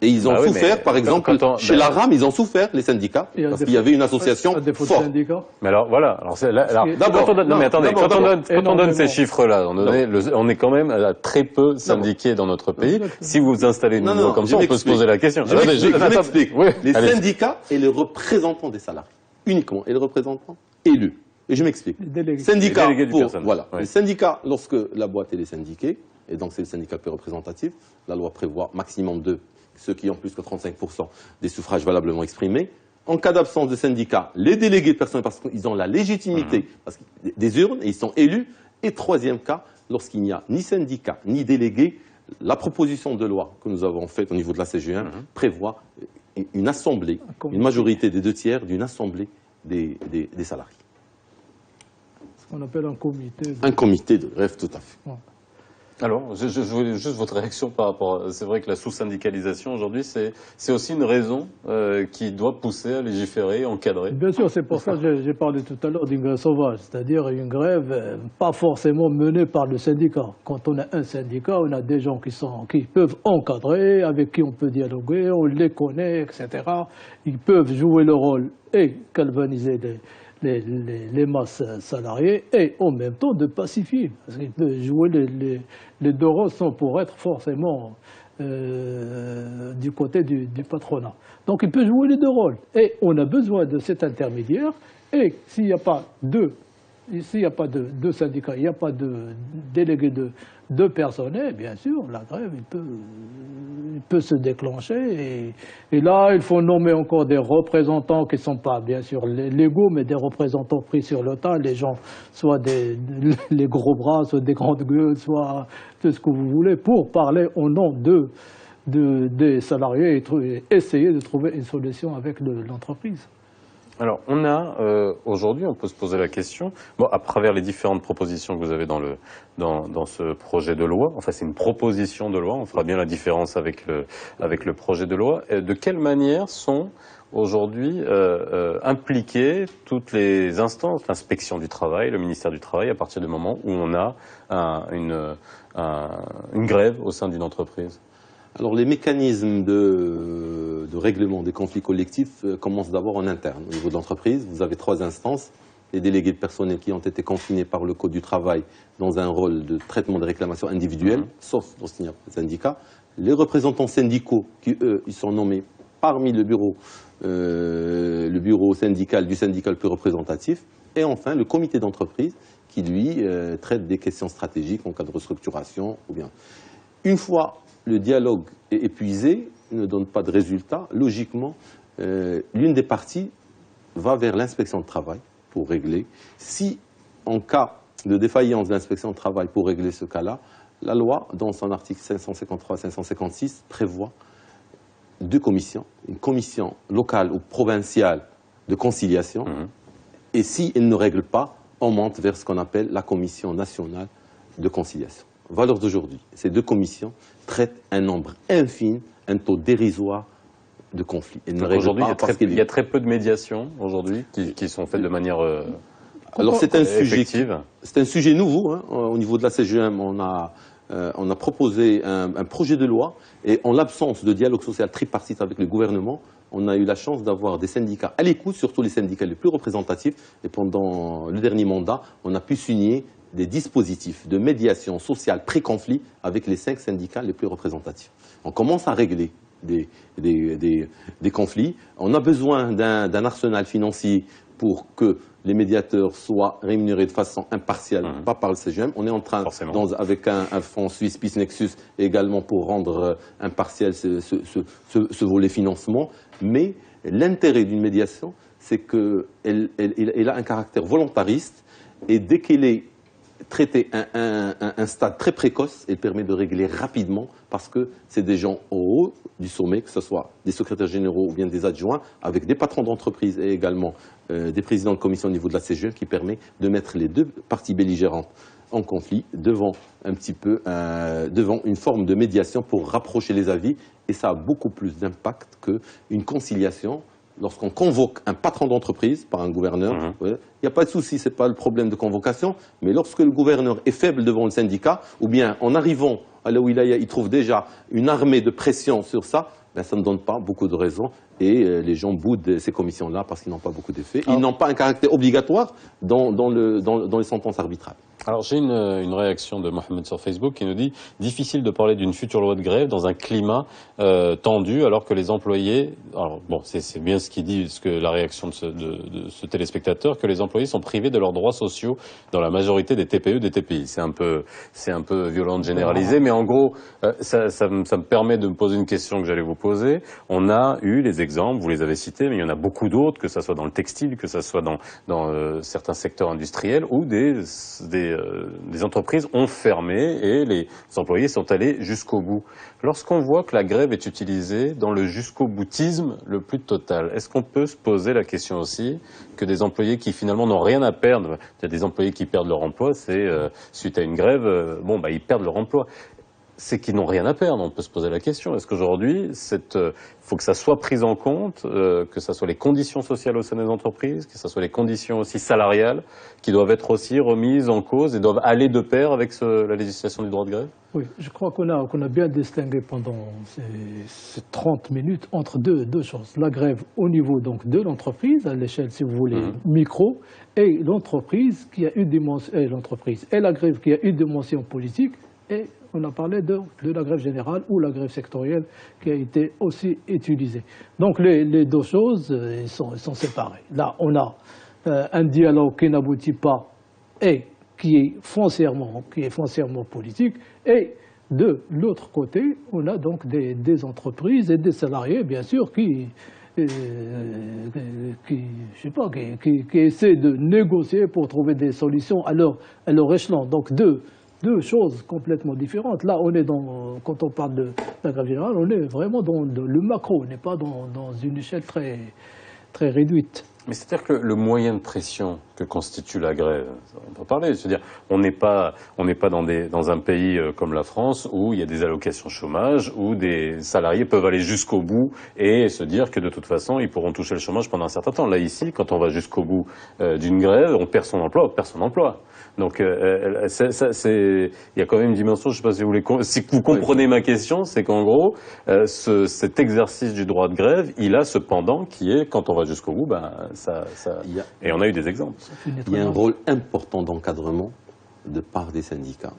S2: Et ils ont souffert, par exemple, chez la RAM, ils ont souffert, les syndicats, parce qu'il y avait une association forte.
S1: Mais alors, voilà. Quand on donne ces chiffres-là, on est quand même très peu syndiqués dans notre pays. Si vous installez une loi comme ça, on peut se poser la question.
S2: Je m'explique. Les syndicats et les représentants des salariés, uniquement, et les représentants élus. Et je m'explique. Les syndicats, lorsque la boîte est syndiquée, et donc c'est le syndicat plus représentatif, la loi prévoit maximum 2. Ceux qui ont plus que 35% des suffrages valablement exprimés. En cas d'absence de syndicat, les délégués de personnes, parce qu'ils ont la légitimité des urnes, et ils sont élus. Et troisième cas, lorsqu'il n'y a ni syndicat, ni délégué, la proposition de loi que nous avons faite au niveau de la CGE prévoit une assemblée, une majorité des 2/3 d'une assemblée des salariés.
S3: Ce qu'on appelle un comité.
S2: Un comité de grève, tout à fait.
S1: Alors, je voulais juste votre réaction par rapport... C'est vrai que la sous-syndicalisation, aujourd'hui, c'est aussi une raison qui doit pousser à légiférer, encadrer.
S3: Bien sûr, c'est pour ça que j'ai parlé tout à l'heure d'une grève sauvage, c'est-à-dire une grève pas forcément menée par le syndicat. Quand on a un syndicat, on a des gens qui peuvent encadrer, avec qui on peut dialoguer, on les connaît, etc. Ils peuvent jouer le rôle et galvaniser les masses salariées et en même temps de pacifier. Parce qu'il peut jouer les deux rôles sans pour être forcément du côté du patronat. Donc il peut jouer les deux rôles. Et on a besoin de cet intermédiaire. Et s'il n'y a pas deux syndicats, il n'y a pas de délégués de personnel, bien sûr, la grève il peut se déclencher. Et là, il faut nommer encore des représentants qui ne sont pas, bien sûr, légaux, mais des représentants pris sur le tas. Les gens, soit les gros bras, soit des grandes gueules, soit tout ce que vous voulez, pour parler au nom des salariés et essayer de trouver une solution avec l'entreprise.
S1: Alors, aujourd'hui, on peut se poser la question, à travers les différentes propositions que vous avez dans ce projet de loi, enfin c'est une proposition de loi, on fera bien la différence avec le projet de loi, de quelle manière sont aujourd'hui impliquées toutes les instances, l'inspection du travail, le ministère du Travail, à partir du moment où on a une grève au sein d'une entreprise?
S2: Alors les mécanismes de de règlement des conflits collectifs commence d'abord en interne. Au niveau de l'entreprise, vous avez 3 instances. Les délégués de personnel qui ont été confinés par le Code du travail dans un rôle de traitement des réclamations individuelles, sauf lorsqu'il n'y a pas de syndicat. Les représentants syndicaux qui, eux, ils sont nommés parmi le bureau syndical du syndicat le plus représentatif. Et enfin, le comité d'entreprise qui, lui, traite des questions stratégiques en cas de restructuration. Ou bien. Une fois le dialogue est épuisé, ne donne pas de résultat, logiquement, l'une des parties va vers l'inspection de travail pour régler. Si, en cas de défaillance de l'inspection de travail pour régler ce cas-là, la loi, dans son article 553-556, prévoit 2 commissions. Une commission locale ou provinciale de conciliation. Et si elle ne règle pas, on monte vers ce qu'on appelle la commission nationale de conciliation. Valeur d'aujourd'hui, ces 2 commissions traitent un nombre infime, un taux dérisoire de conflits.
S1: Aujourd'hui, il y a très peu de médiations aujourd'hui qui sont faites de manière
S2: Alors c'est un
S1: effective.
S2: C'est un sujet nouveau. Hein. Au niveau de la CGM, on a proposé un projet de loi et en l'absence de dialogue social tripartite avec le gouvernement, on a eu la chance d'avoir des syndicats à l'écoute, surtout les syndicats les plus représentatifs. Et pendant le dernier mandat, on a pu signer des dispositifs de médiation sociale pré-conflit avec les 5 syndicats les plus représentatifs. On commence à régler des conflits. On a besoin d'un arsenal financier pour que les médiateurs soient rémunérés de façon impartiale, pas par le CGM. On est en train, avec un fonds suisse, Peace Nexus, également pour rendre impartial ce volet financement. Mais l'intérêt d'une médiation, c'est qu'elle a un caractère volontariste et dès qu'elle est traiter un stade très précoce, elle permet de régler rapidement parce que c'est des gens au haut du sommet, que ce soit des secrétaires généraux ou bien des adjoints, avec des patrons d'entreprise et également des présidents de commission au niveau de la CGE qui permet de mettre les 2 parties belligérantes en conflit devant une forme de médiation pour rapprocher les avis et ça a beaucoup plus d'impact qu'une conciliation. Lorsqu'on convoque un patron d'entreprise par un gouverneur, il n'y a pas de souci, ce n'est pas le problème de convocation, mais lorsque le gouverneur est faible devant le syndicat, ou bien en arrivant à là où il trouve déjà une armée de pression sur ça, ben ça ne donne pas beaucoup de raisons et les gens boudent ces commissions-là parce qu'ils n'ont pas beaucoup d'effets. Ils n'ont pas un caractère obligatoire dans les sentences arbitrales.
S1: Alors j'ai une réaction de Mohamed sur Facebook qui nous dit « Difficile de parler d'une future loi de grève dans un climat tendu alors que les employés... » Alors bon, c'est bien ce qu'il dit, la réaction de ce téléspectateur, que les employés sont privés de leurs droits sociaux dans la majorité des TPE, des TPI. C'est un peu violent de généraliser, mais en gros, ça me permet de me poser une question que j'allais vous poser. On a eu les exemples, vous les avez cités, mais il y en a beaucoup d'autres, que ce soit dans le textile, que ce soit dans certains secteurs industriels, où des entreprises ont fermé et les employés sont allés jusqu'au bout. Lorsqu'on voit que la grève est utilisée dans le jusqu'au boutisme le plus total, est-ce qu'on peut se poser la question aussi que des employés qui finalement n'ont rien à perdre, il y a des employés qui perdent leur emploi, c'est suite à une grève, ils perdent leur emploi. C'est qu'ils n'ont rien à perdre, on peut se poser la question. Est-ce qu'aujourd'hui, faut que ça soit pris en compte, que ce soit les conditions sociales au sein des entreprises, que ce soit les conditions aussi salariales, qui doivent être aussi remises en cause et doivent aller de pair avec la législation du droit de grève?
S3: Oui, je crois qu'on a bien distingué pendant ces 30 minutes entre deux choses. La grève au niveau donc de l'entreprise, à l'échelle, si vous voulez, micro, et l'entreprise qui a une dimension, et la grève qui a une dimension politique, et on a parlé de la grève générale ou la grève sectorielle qui a été aussi utilisée. Donc les 2 choses sont séparées. Là, on a un dialogue qui n'aboutit pas et qui est foncièrement politique. Et de l'autre côté, on a donc des entreprises et des salariés, bien sûr, qui essaient de négocier pour trouver des solutions à leur échelon. Donc deux choses complètement différentes. Là, quand on parle de la grève générale, on est vraiment dans le macro, on n'est pas dans une échelle très, très réduite.
S1: Mais c'est-à-dire que le moyen de pression que constitue la grève, on peut parler, c'est-à-dire on n'est pas dans un pays comme la France où il y a des allocations chômage, où des salariés peuvent aller jusqu'au bout et se dire que de toute façon ils pourront toucher le chômage pendant un certain temps. Là ici, quand on va jusqu'au bout d'une grève, on perd son emploi, Donc il y a quand même une dimension, je ne sais pas si vous comprenez ma question, c'est qu'en gros, cet exercice du droit de grève, il a ce pendant qui est, quand on va jusqu'au bout, et on a eu des exemples.
S2: Il y a un rôle important d'encadrement de part des syndicats.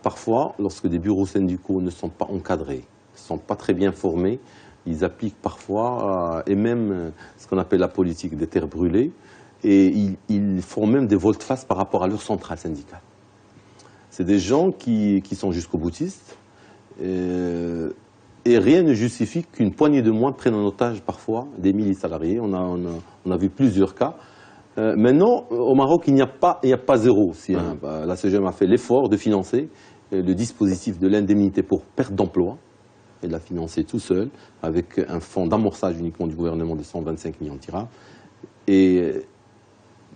S2: Parfois, lorsque des bureaux syndicaux ne sont pas encadrés, ne sont pas très bien formés, ils appliquent parfois, et même ce qu'on appelle la politique des terres brûlées, et ils font même des volte-face par rapport à leur centrale syndicale. C'est des gens qui sont jusqu'au boutistes, et rien ne justifie qu'une poignée de moins prenne en otage parfois des milliers de salariés. On a vu plusieurs cas. Maintenant, au Maroc, il n'y a pas zéro. La CGM a fait l'effort de financer le dispositif de l'indemnité pour perte d'emploi, et de la financer tout seul, avec un fonds d'amorçage uniquement du gouvernement de 125 millions de dirhams. Et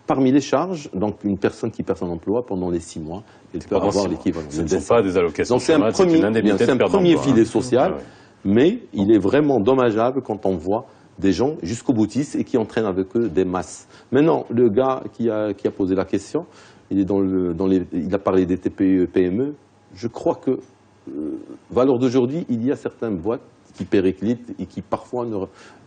S2: parmi les charges, donc une personne qui perd son emploi pendant les 6 mois, elle peut avoir l'équivalent.
S1: Ce ne sont pas des allocations. Donc
S2: c'est un premier filet social, mais il est vraiment dommageable quand on voit des gens jusqu'au boutiste et qui entraînent avec eux des masses. Maintenant, le gars qui a posé la question, il a parlé des TPE, PME. Je crois que, valeur d'aujourd'hui, il y a certaines boîtes qui périclitent et qui parfois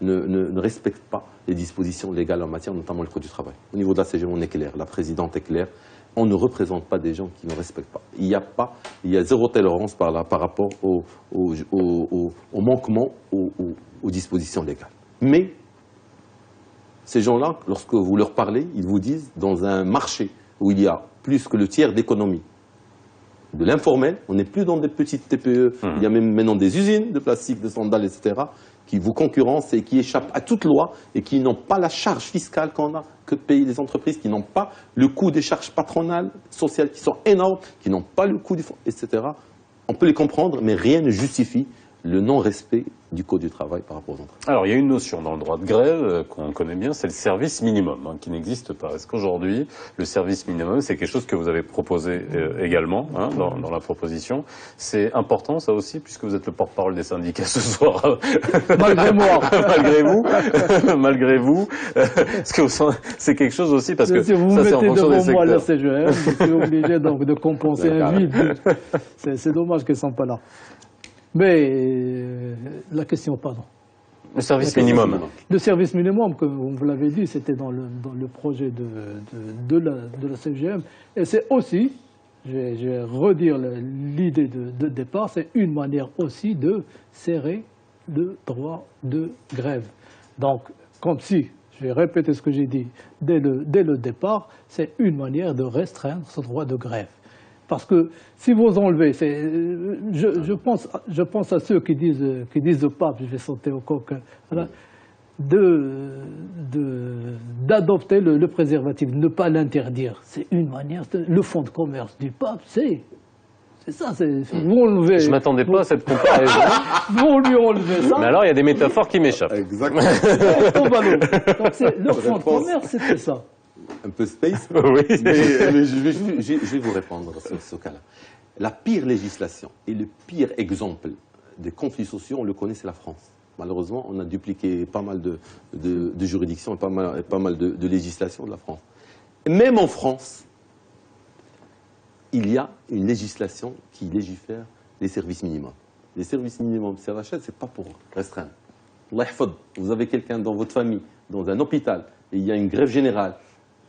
S2: ne respectent pas les dispositions légales en matière, notamment le Code du travail. Au niveau de la CGM, on est clair, la présidente est claire, on ne représente pas des gens qui ne respectent pas. Il y a zéro tolérance par rapport au manquement aux dispositions légales. Mais ces gens-là, lorsque vous leur parlez, ils vous disent, dans un marché où il y a plus que le tiers d'économie, de l'informel, on n'est plus dans des petites TPE, il y a même maintenant des usines de plastique, de sandales, etc., qui vous concurrencent et qui échappent à toute loi et qui n'ont pas la charge fiscale que payent les entreprises, qui n'ont pas le coût des charges patronales, sociales, qui sont énormes, qui n'ont pas le coût du fonds, etc. On peut les comprendre, mais rien ne justifie le non-respect du Code du travail par rapport aux entreprises.
S1: Alors, il y a une notion dans le droit de grève qu'on connaît bien, c'est le service minimum, qui n'existe pas. Est-ce qu'aujourd'hui, le service minimum, c'est quelque chose que vous avez proposé également dans la proposition? C'est important, ça aussi, puisque vous êtes le porte-parole des syndicats ce soir.
S3: Malgré moi.
S1: Malgré vous. Malgré vous. Est-ce que c'est quelque chose aussi, parce que
S3: si vous
S1: ça, c'est en
S3: mettez
S1: fonction des
S3: devant moi
S1: secteurs.
S3: la CGM, je suis obligé donc de compenser un vide. C'est dommage qu'ils ne sont pas là. Mais la question, pardon.
S1: Le service minimum.
S3: Le service minimum, comme vous l'avez dit, c'était dans le projet de la CGM. Et c'est aussi, je vais redire l'idée de départ, c'est une manière aussi de serrer le droit de grève. Donc, comme si, je vais répéter ce que j'ai dit dès le départ, c'est une manière de restreindre ce droit de grève. Parce que si vous enlevez, je pense à ceux qui disent au pape, je vais sauter au coq, d'adopter le préservatif, de ne pas l'interdire. C'est une manière, le fonds de commerce du pape, c'est ça. Vous enlevez.
S1: Je m'attendais pas à cette comparaison.
S3: Vous lui enlevez ça.
S1: Mais alors, il y a des métaphores qui m'échappent.
S2: Exactement.
S3: Donc le fonds de commerce, c'était ça.
S2: Un peu space,
S1: Oui.
S2: mais je vais vous répondre sur ce cas-là. La pire législation et le pire exemple de conflits sociaux, on le connaît, c'est la France. Malheureusement, on a dupliqué pas mal de juridictions et pas mal de législations de la France. Et même en France, il y a une législation qui légifère les services minimums. Les services minimums, CRHL, ce n'est pas pour restreindre. Allah yahfad, vous avez quelqu'un dans votre famille, dans un hôpital, et il y a une grève générale,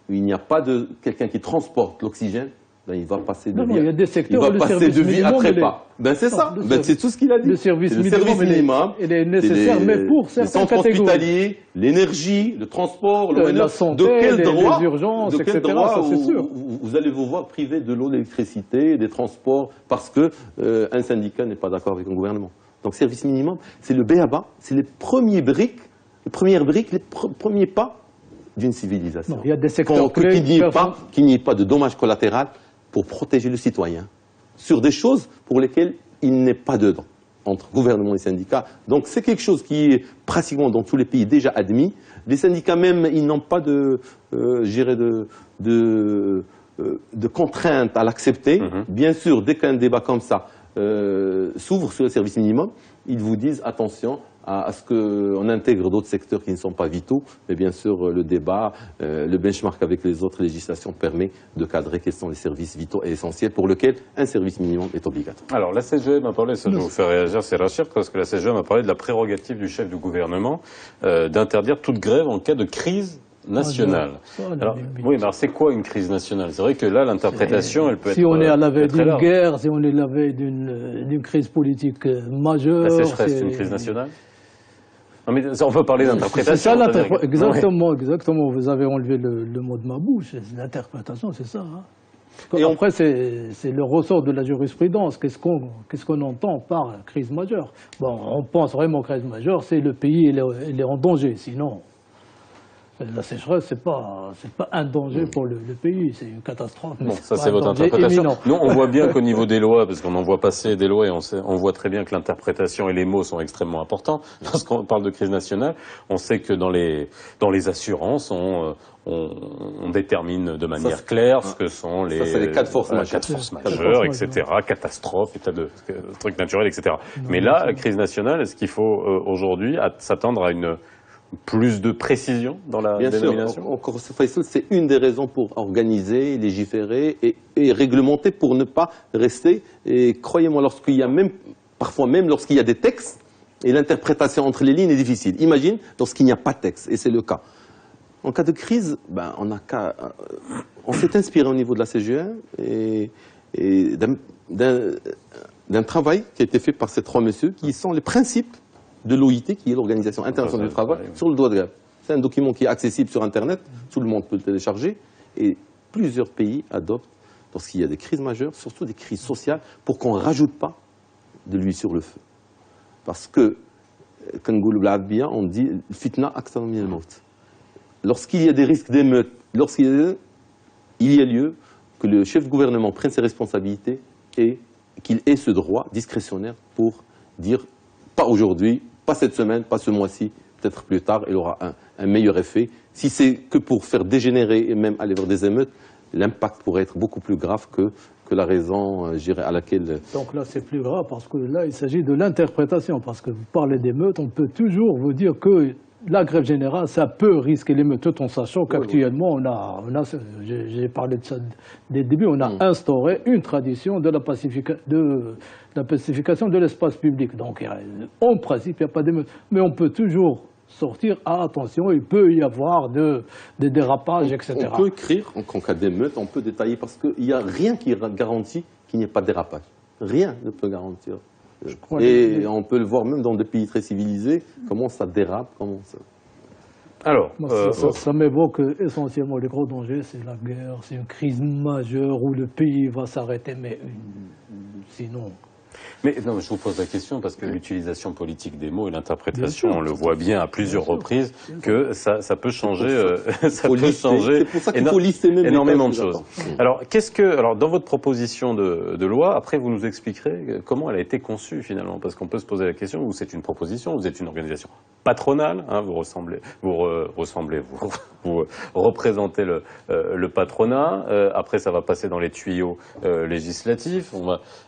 S2: où il n'y a pas de quelqu'un qui transporte l'oxygène, ben il va passer de vie.
S3: Il y a des secteurs où le service
S2: vie à
S3: minimum,
S2: trépas. Ben c'est ça. Ben c'est tout ce qu'il a dit.
S3: Le service minimum, il est nécessaire, mais pour certaines catégories.
S2: Les centres hospitaliers, l'énergie, le transport,
S3: la santé,
S2: de quel droit,
S3: les urgences,
S2: de quel
S3: etc.
S2: droit
S3: Ça, c'est sûr.
S2: vous allez vous voir privé de l'eau, de l'électricité, des transports, parce que un syndicat n'est pas d'accord avec un gouvernement. Donc service minimum, c'est le b.a.-ba, c'est les premières briques, les premiers pas d'une civilisation.
S3: Non, il y a des secteurs
S2: qu'il n'y ait pas de dommages collatéraux pour protéger le citoyen sur des choses pour lesquelles il n'est pas dedans. entre gouvernement et syndicats. Donc c'est quelque chose qui est pratiquement dans tous les pays déjà admis. Les syndicats même, ils n'ont pas de contraintes à l'accepter. Bien sûr, dès qu'un débat comme ça s'ouvre sur le service minimum, ils vous disent attention à ce qu'on intègre d'autres secteurs qui ne sont pas vitaux. Mais bien sûr, le débat, le benchmark avec les autres législations permet de cadrer quels sont les services vitaux et essentiels pour lesquels un service minimum est obligatoire.
S1: Alors, la CGE m'a parlé, ça je vais vous faire réagir, c'est Rachir, parce que la CGE m'a parlé de la prérogative du chef du gouvernement d'interdire toute grève en cas de crise nationale. Alors, oui, mais alors c'est quoi une crise nationale? C'est vrai que là, l'interprétation, elle peut être...
S3: Si on est à la veille d'une guerre, si on est à la veille d'une crise politique majeure...
S1: La sécheresse, c'est une crise nationale? Non, mais ça, on peut parler d'interprétation.
S3: C'est ça l'interprétation. Exactement. Vous avez enlevé le mot de ma bouche. L'interprétation, c'est ça. Hein. Et après, c'est le ressort de la jurisprudence. Qu'est-ce qu'on entend par crise majeure? Bon, on pense vraiment crise majeure, c'est le pays, il est en danger. Sinon, la sécheresse, c'est pas un danger pour le pays, c'est une catastrophe.
S1: Bon, ça c'est votre interprétation. Nous, on voit bien qu'au niveau des lois, parce qu'on en voit passer des lois et on voit très bien que l'interprétation et les mots sont extrêmement importants. Lorsqu'on parle de crise nationale, on sait que dans les assurances, on détermine de manière claire ce que sont les
S2: cas de force
S1: majeure, etc., catastrophes, état de trucs naturels, etc. Mais là, la crise nationale, est-ce qu'il faut aujourd'hui s'attendre à une plus de précision dans la dénomination?
S2: Bien sûr, Faisal, c'est une des raisons pour organiser, légiférer et réglementer pour ne pas rester. Et croyez-moi, parfois même lorsqu'il y a des textes, et l'interprétation entre les lignes est difficile. Imagine lorsqu'il n'y a pas de texte, et c'est le cas. En cas de crise, on s'est inspiré au niveau de la CGE et d'un travail qui a été fait par ces trois messieurs, qui sont les principes de l'OIT, qui est l'Organisation internationale du travail, sur le droit de grève. C'est un document qui est accessible sur Internet, tout le monde peut le télécharger, et plusieurs pays adoptent, lorsqu'il y a des crises majeures, surtout des crises sociales, pour qu'on ne rajoute pas de l'huile sur le feu. Parce que, quand on dit « fitna akthar min al-maut ». Lorsqu'il y a des risques d'émeute, il y a lieu que le chef de gouvernement prenne ses responsabilités et qu'il ait ce droit discrétionnaire pour dire « pas aujourd'hui ». Pas cette semaine, pas ce mois-ci, peut-être plus tard, il aura un meilleur effet. Si c'est que pour faire dégénérer et même aller vers des émeutes, l'impact pourrait être beaucoup plus grave que la raison, je dirais, à laquelle...
S3: Donc là, c'est plus grave parce que là, il s'agit de l'interprétation. Parce que vous parlez d'émeutes, on peut toujours vous dire que la grève générale, ça peut risquer l'émeute, tout en sachant qu'actuellement, j'ai parlé de ça dès le début, on a instauré une tradition de la pacification de l'espace public. Donc, en principe, il n'y a pas d'émeute. Mais on peut toujours sortir, attention, il peut y avoir des dérapages, etc.
S2: On peut écrire, en cas d'émeute, on peut détailler, parce qu'il n'y a rien qui garantit qu'il n'y ait pas de dérapage. Rien ne peut garantir. Et on peut le voir même dans des pays très civilisés, comment ça dérape, comment ça...
S1: Alors,
S3: ça m'évoque essentiellement les gros dangers, c'est la guerre, c'est une crise majeure où le pays va s'arrêter, mais sinon...
S1: Mais non, je vous pose la question parce que l'utilisation politique des mots et l'interprétation, on le voit bien à plusieurs reprises, que ça peut changer,
S2: c'est pour ça qu'il faut lister même
S1: énormément de choses. Alors, dans votre proposition de loi, après vous nous expliquerez comment elle a été conçue finalement, parce qu'on peut se poser la question, vous c'est une proposition, vous êtes une organisation patronale, hein, vous représentez le patronat, après ça va passer dans les tuyaux législatifs,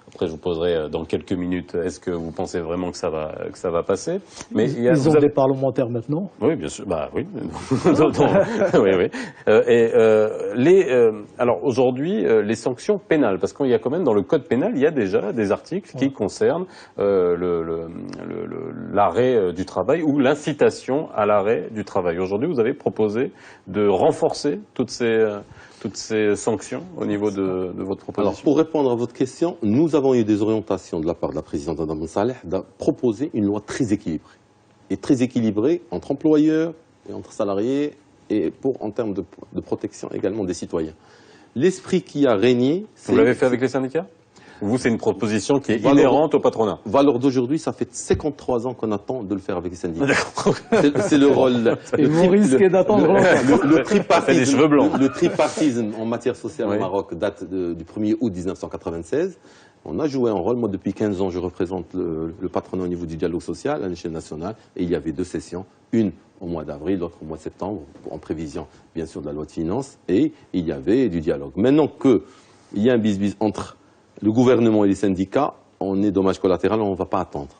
S1: après je vous poserai dans quelques minutes, est-ce que vous pensez vraiment que ça va passer? Mais
S3: ils ont des parlementaires maintenant.
S1: Oui, bien sûr. Bah oui. Oui. Alors aujourd'hui, les sanctions pénales, parce qu'il y a quand même dans le code pénal, il y a déjà des articles qui concernent l'arrêt du travail ou l'incitation à l'arrêt du travail. Aujourd'hui, vous avez proposé de renforcer toutes ces sanctions au niveau de votre proposition.
S2: Alors, pour répondre à votre question, nous avons eu des orientations de la part de la présidente Adam Ben Saleh de proposer une loi très équilibrée. Et très équilibrée entre employeurs et entre salariés et en termes de protection également des citoyens. L'esprit qui a régné...
S1: Vous l'avez fait avec les syndicats? Vous, c'est une proposition qui est inhérente au patronat.
S2: Valeur d'aujourd'hui, ça fait 53 ans qu'on attend de le faire avec les syndicats. C'est le rôle.
S3: Et vous risquez d'attendre longtemps.
S2: Le tripartisme en matière sociale au Maroc date du 1er août 1996. On a joué un rôle. Moi, depuis 15 ans, je représente le patronat au niveau du dialogue social à l'échelle nationale. Et il y avait 2 sessions, une au mois d'avril, l'autre au mois de septembre, en prévision, bien sûr, de la loi de finances. Et il y avait du dialogue. Maintenant qu'il y a un bis-bis entre le gouvernement et les syndicats, on est dommage collatéral, on ne va pas attendre.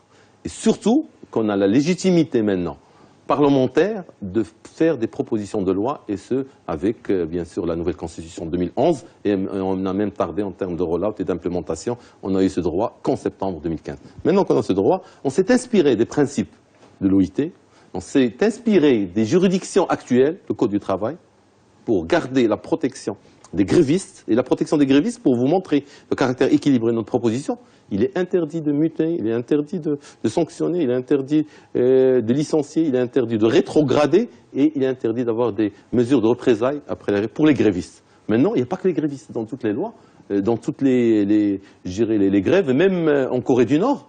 S2: Et surtout qu'on a la légitimité maintenant parlementaire de faire des propositions de loi, et ce, avec, bien sûr, la nouvelle Constitution de 2011, et on a même tardé en termes de roll-out et d'implémentation, on a eu ce droit qu'en septembre 2015. Maintenant qu'on a ce droit, on s'est inspiré des principes de l'OIT, on s'est inspiré des juridictions actuelles, le Code du travail, pour garder la protection des grévistes, et la protection des grévistes pour vous montrer le caractère équilibré de notre proposition. Il est interdit de muter, il est interdit de sanctionner, il est interdit de licencier, il est interdit de rétrograder, et il est interdit d'avoir des mesures de représailles pour les grévistes. Maintenant, il n'y a pas que les grévistes dans toutes les lois, dans toutes les grèves, et même en Corée du Nord,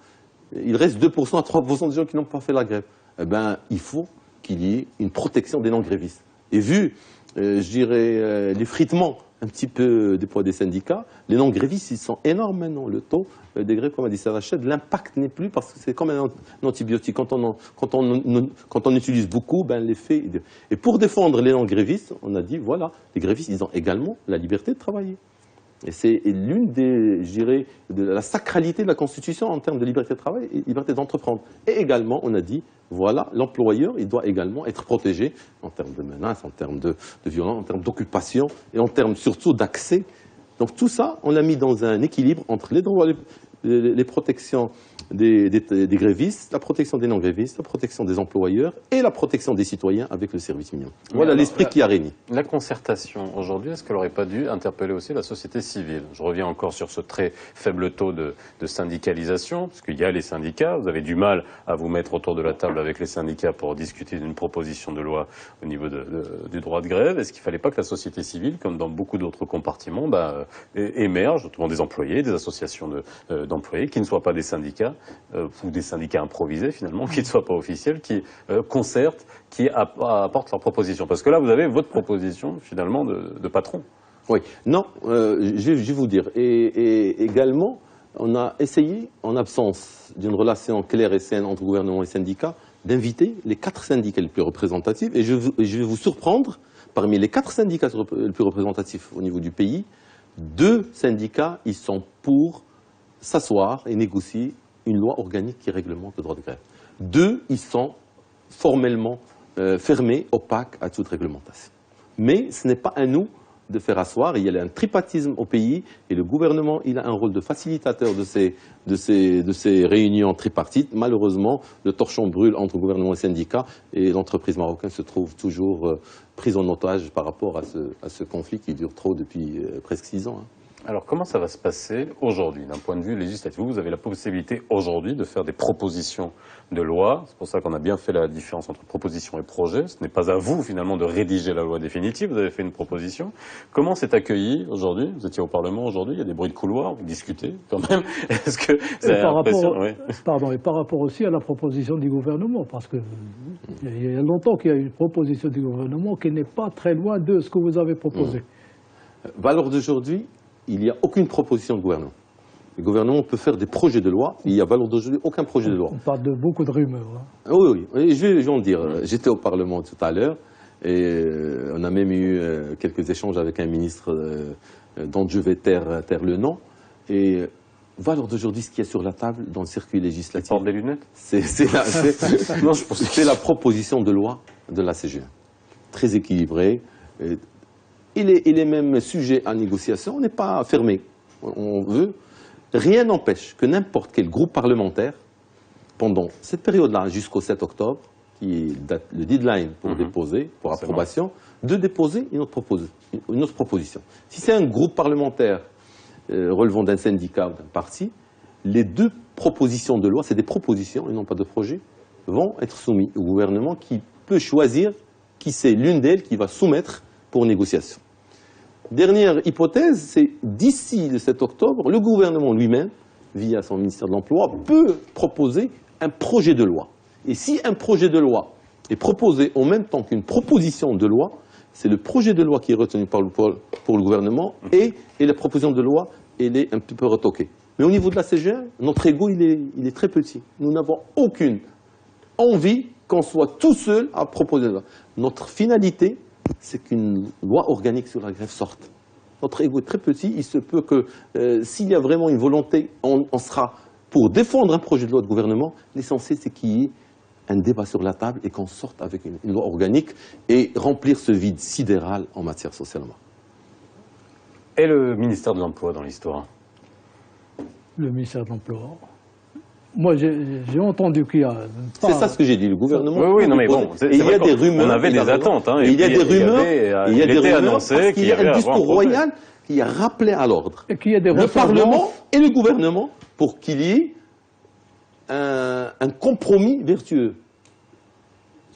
S2: il reste 2% à 3% de gens qui n'ont pas fait la grève. Eh ben, il faut qu'il y ait une protection des non-grévistes. Et vu, je dirais, l'effritement un petit peu des poids des syndicats, les non-grévistes, ils sont énormes maintenant. Le taux des grèves, comme a dit Sarah Chedd, l'impact n'est plus, parce que c'est comme un antibiotique. Quand on utilise beaucoup, ben, l'effet... Et pour défendre les non-grévistes, on a dit, voilà, les grévistes, ils ont également la liberté de travailler. Et c'est l'une des, je dirais, de la sacralité de la Constitution en termes de liberté de travail et liberté d'entreprendre. Et également, on a dit, voilà, l'employeur, il doit également être protégé en termes de menaces, en termes de violence, en termes d'occupation et en termes surtout d'accès. Donc tout ça, on l'a mis dans un équilibre entre les droits, les protections des grévistes, la protection des non-grévistes, la protection des employeurs et la protection des citoyens avec le service minimum. Voilà l'esprit qui a régné.
S1: La concertation aujourd'hui, est-ce qu'elle n'aurait pas dû interpeller aussi la société civile? Je reviens encore sur ce très faible taux de syndicalisation, parce qu'il y a les syndicats, vous avez du mal à vous mettre autour de la table avec les syndicats pour discuter d'une proposition de loi au niveau du droit de grève. Est-ce qu'il ne fallait pas que la société civile, comme dans beaucoup d'autres compartiments, émerge, notamment des employés, des associations d'employés, qui ne soient pas des syndicats, ou des syndicats improvisés finalement, qui ne soient pas officiels, qui concertent, qui apportent leurs propositions. Parce que là, vous avez votre proposition finalement de patron.
S2: Oui, non, je vais vous dire. Et également, on a essayé, en absence d'une relation claire et saine entre gouvernement et syndicats, d'inviter les 4 syndicats les plus représentatifs. Et je vais vous surprendre, parmi les 4 syndicats les plus représentatifs au niveau du pays, 2 syndicats, ils sont pour s'asseoir et négocier une loi organique qui réglemente le droit de grève. 2, ils sont formellement fermés, opaques à toute réglementation. Mais ce n'est pas à nous de faire asseoir. Il y a un tripartisme au pays et le gouvernement, il a un rôle de facilitateur de ces réunions tripartites. Malheureusement, le torchon brûle entre gouvernement et syndicats et l'entreprise marocaine se trouve toujours prise en otage par rapport à ce conflit qui dure trop depuis presque 6 ans.
S1: Alors, comment ça va se passer aujourd'hui, d'un point de vue législatif? Vous avez la possibilité aujourd'hui de faire des propositions de loi. C'est pour ça qu'on a bien fait la différence entre proposition et projet. Ce n'est pas à vous, finalement, de rédiger la loi définitive. Vous avez fait une proposition. Comment c'est accueilli aujourd'hui? Vous étiez au Parlement aujourd'hui, il y a des bruits de couloir, vous discutez quand même. Est-ce que vous avez l'impression...
S3: Pardon, et par rapport aussi à la proposition du gouvernement, parce que il y a longtemps qu'il y a une proposition du gouvernement qui n'est pas très loin de ce que vous avez proposé.
S2: Valeur d'aujourd'hui, il n'y a aucune proposition de gouvernement. Le gouvernement peut faire des projets de loi, il n'y a valeur d'aujourd'hui aucun projet de loi.
S3: On parle de beaucoup de rumeurs.
S2: Oui, je vais en dire. J'étais au Parlement tout à l'heure et on a même eu quelques échanges avec un ministre dont je vais taire le nom. Et valeur d'aujourd'hui, ce qu'il y a sur la table dans le circuit législatif...
S1: Porte des lunettes?
S2: C'est la proposition de loi de la CGE. Très équilibrée. Il est même sujet à négociation, on n'est pas fermé. On veut. Rien n'empêche que n'importe quel groupe parlementaire, pendant cette période-là, jusqu'au 7 octobre, qui est le deadline pour déposer, pour approbation, de déposer une autre proposition. Si c'est un groupe parlementaire relevant d'un syndicat ou d'un parti, les 2 propositions de loi, c'est des propositions et non pas de projets, vont être soumis au gouvernement qui peut choisir qui c'est l'une d'elles qui va soumettre pour négociation. Dernière hypothèse, c'est d'ici le 7 octobre, le gouvernement lui-même, via son ministère de l'Emploi, peut proposer un projet de loi. Et si un projet de loi est proposé en même temps qu'une proposition de loi, c'est le projet de loi qui est retenu pour le gouvernement et la proposition de loi, elle est un petit peu retoquée. Mais au niveau de la CGE, notre ego, il est très petit. Nous n'avons aucune envie qu'on soit tout seul à proposer ça. Notre finalité, c'est qu'une loi organique sur la grève sorte. Notre ego est très petit. Il se peut que s'il y a vraiment une volonté, on sera pour défendre un projet de loi de gouvernement. L'essentiel, c'est qu'il y ait un débat sur la table et qu'on sorte avec une loi organique et remplir ce vide sidéral en matière sociale.
S1: Et le ministère de l'Emploi dans l'histoire?
S3: Le ministère de l'Emploi. Moi, j'ai entendu qu'il y a...
S2: C'est ça ce que j'ai dit, le gouvernement.
S1: Oui, non mais bon,
S2: il y a des rumeurs.
S1: On avait des attentes. Hein,
S2: il y a des rumeurs.
S1: Il y a des rumeurs annoncé
S2: qu'il y a un discours royal qui a rappelé à l'ordre
S3: le
S2: Parlement et le gouvernement pour qu'il y ait un compromis vertueux.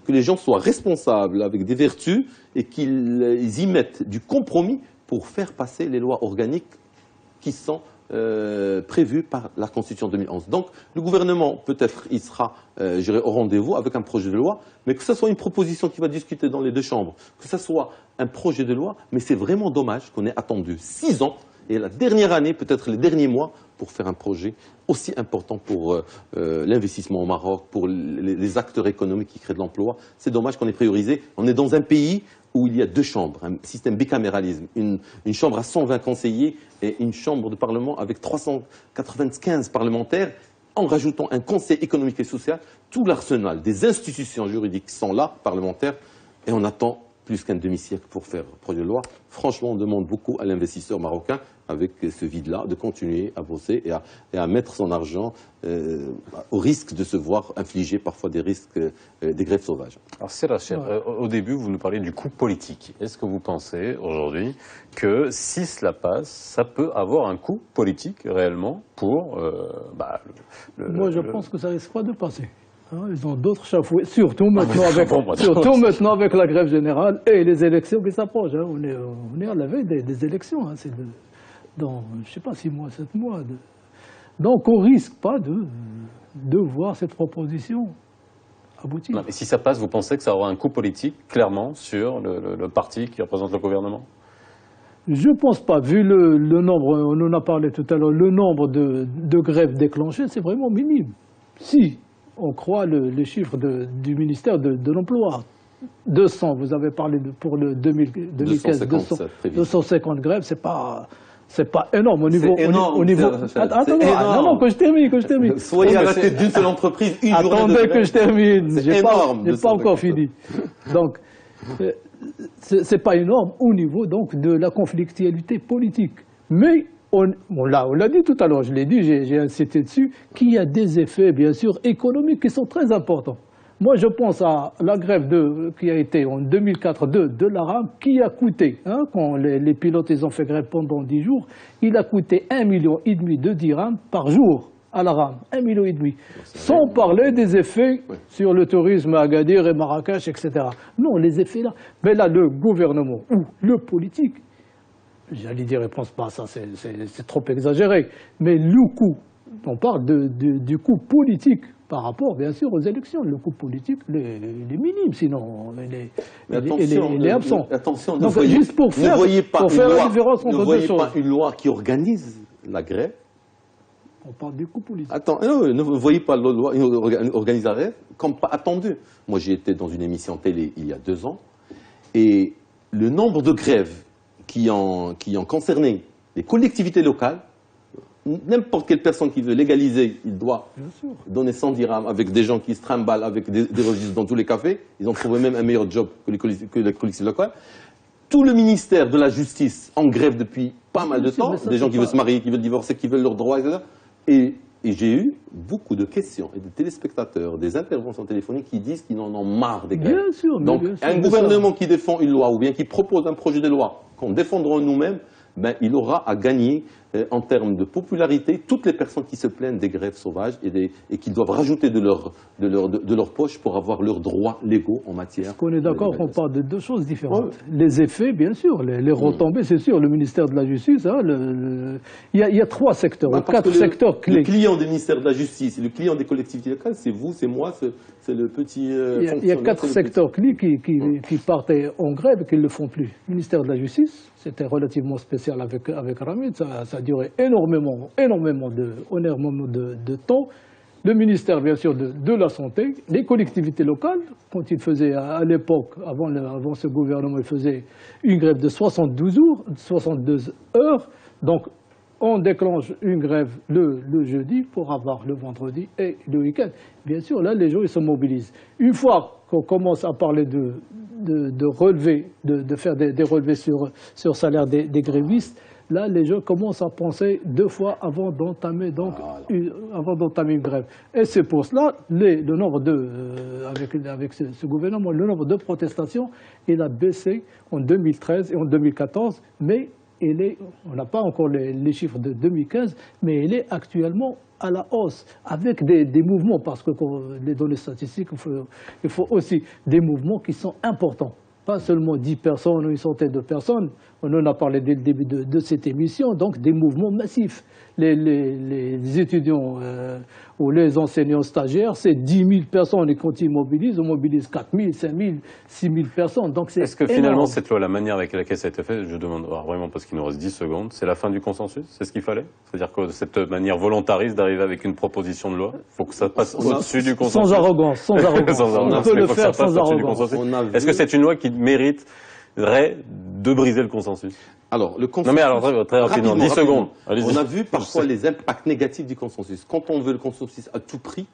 S2: Que les gens soient responsables avec des vertus et qu'ils y mettent du compromis pour faire passer les lois organiques qui sont prévues par la Constitution 2011. Donc, le gouvernement, peut-être, il sera au rendez-vous avec un projet de loi, mais que ce soit une proposition qui va discuter dans les deux chambres, que ce soit un projet de loi, mais c'est vraiment dommage qu'on ait attendu 6 ans, et la dernière année, peut-être les derniers mois, pour faire un projet aussi important pour l'investissement au Maroc, pour les acteurs économiques qui créent de l'emploi. C'est dommage qu'on ait priorisé. On est dans un pays où il y a 2 chambres, un système bicaméralisme, une chambre à 120 conseillers et une chambre de parlement avec 395 parlementaires, en rajoutant un conseil économique et social. Tout l'arsenal des institutions juridiques sont là, parlementaires, et on attend plus qu'un demi-siècle pour faire un projet de loi. Franchement, on demande beaucoup à l'investisseur marocain, avec ce vide-là, de continuer à bosser et à mettre son argent au risque de se voir infliger parfois des risques, des grèves sauvages.
S1: Alors c'est la chère. Au début, vous nous parliez du coût politique. Est-ce que vous pensez aujourd'hui que si cela passe, ça peut avoir un coût politique réellement pour
S3: Moi, je pense que ça risque pas de passer. Ils ont d'autres chafoués, surtout maintenant avec la grève générale et les élections qui s'approchent. On est à la veille des élections. C'est dans, je ne sais pas, 6 mois, 7 mois. Donc on ne risque pas de voir cette proposition aboutir.
S1: Non, mais si ça passe, vous pensez que ça aura un coût politique, clairement, sur le parti qui représente le gouvernement?
S3: Je ne pense pas. Vu le nombre, on en a parlé tout à l'heure, le nombre de grèves déclenchées, c'est vraiment minime. Si on croit les chiffres du ministère de l'Emploi. 200, vous avez parlé pour le 2015, 250 grèves, c'est pas énorme au niveau. Attends, que je termine.
S2: Soyez à la tête d'une seule entreprise, une journée de grève.
S3: Attendez que je termine. J'ai pas encore fini. Donc, c'est pas énorme au niveau donc de la conflictualité politique. Mais on l'a dit tout à l'heure, je l'ai dit, j'ai insisté dessus, qu'il y a des effets, bien sûr, économiques qui sont très importants. Moi, je pense à la grève qui a été en 2004 de la RAM, qui a coûté, quand les pilotes ils ont fait grève pendant 10 jours, il a coûté 1,5 million de dirhams par jour à la RAM. 1,5 million. Sans parler des effets sur le tourisme à Agadir et Marrakech, etc. Non, les effets là. Mais là, le gouvernement ou le politique, j'allais dire, il ne pense pas à ça, c'est trop exagéré. Mais le coût, on parle du coût politique par rapport, bien sûr, aux élections. Le coût politique, il est minime, sinon il est absent.
S2: Attention,
S3: donc, juste pour faire la différence entre deux choses.
S2: Ne voyez pas une loi qui organise la grève.
S3: On parle du coût politique.
S2: Ne voyez pas la loi qui organise la grève comme pas attendu. Moi, j'ai été dans une émission télé il y a 2 ans, et le nombre de grèves qui ont concerné les collectivités locales, n'importe quelle personne qui veut légaliser, il doit donner 100 dirhams avec des gens qui se trimballent avec des registres dans tous les cafés. Ils ont trouvé même un meilleur job que les collectivités locales. Tout le ministère de la Justice en grève depuis pas mal de temps. Des gens qui veulent se marier, qui veulent divorcer, qui veulent leurs droits, etc. Et j'ai eu beaucoup de questions et des téléspectateurs, des interventions téléphoniques qui disent qu'ils en ont marre des grèves.
S3: Bien sûr,
S2: donc, un gouvernement qui défend une loi ou bien qui propose un projet de loi qu'on défendra nous-mêmes, il aura à gagner en termes de popularité toutes les personnes qui se plaignent des grèves sauvages et qui doivent rajouter de leur poche pour avoir leurs droits légaux en matière.
S3: Est-ce qu'on est d'accord qu'on parle de 2 choses différentes? Les effets, bien sûr, les retombées, c'est sûr, le ministère de la Justice, il y a 3 secteurs, 4 secteurs clés.
S2: Le client du ministère de la Justice et le client des collectivités locales, c'est vous, c'est moi, c'est le petit fonctionnaire.
S3: Il y a 4 secteurs clés qui partaient en grève et qui ne le font plus. Le ministère de la Justice, c'était relativement spécial avec Ramid, ça ça a duré énormément de temps. Le ministère, bien sûr, de la Santé, les collectivités locales, quand ils faisaient, à l'époque, avant ce gouvernement, ils faisaient une grève de 72 heures. Donc, on déclenche une grève le jeudi pour avoir le vendredi et le week-end. Bien sûr, là, les gens, ils se mobilisent. Une fois qu'on commence à parler de relever, de faire des relevés sur salaire des grévistes, là, les gens commencent à penser 2 fois avant d'entamer une grève. Et c'est pour cela, le nombre avec ce gouvernement, le nombre de protestations, il a baissé en 2013 et en 2014, mais on n'a pas encore les chiffres de 2015, mais il est actuellement à la hausse, avec des mouvements, parce que les données statistiques, il faut aussi des mouvements qui sont importants. Pas seulement 10 personnes ou une centaine de personnes, on en a parlé dès le début de cette émission, donc des mouvements massifs. Les étudiants ou les enseignants stagiaires, c'est 10 000 personnes, et quand ils mobilisent, on mobilise 4 000, 5 000, 6 000 personnes. Donc c'est
S1: Est-ce que
S3: énorme.
S1: finalement, cette loi, la manière avec laquelle ça a été fait, je demande vraiment parce qu'il nous reste 10 secondes, c'est la fin du consensus? C'est ce qu'il fallait? C'est-à-dire que cette manière volontariste d'arrive avec une proposition de loi, il faut que ça passe au-dessus du consensus.
S3: Sans arrogance, sans arrogance. On peut le faire sans arrogance.
S1: Est-ce que c'est une loi qui mériterait de briser le consensus?
S2: Alors, le consensus...
S1: Non mais alors, très rapidement, 10 secondes.
S2: On a vu parfois les impacts négatifs du consensus. Quand on veut le consensus à tout prix,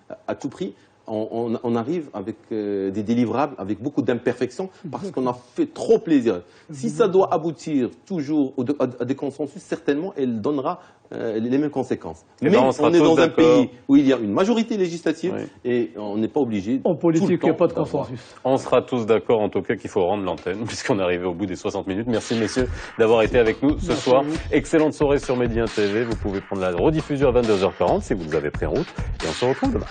S2: on arrive avec des délivrables, avec beaucoup d'imperfections, parce qu'on a fait trop plaisir. Si ça doit aboutir toujours à des consensus, certainement, elle donnera les mêmes conséquences. Mais on est dans un pays où il y a une majorité législative, et on n'est pas obligé...
S3: En politique, il n'y a pas de consensus.
S1: On sera tous d'accord, en tout cas, qu'il faut rendre l'antenne, puisqu'on est arrivé au bout des 60 minutes. Merci, messieurs, d'avoir été avec nous ce soir. Excellente soirée sur Média TV. Vous pouvez prendre la rediffusion à 22h40 si vous avez pris en route. Et on se retrouve demain.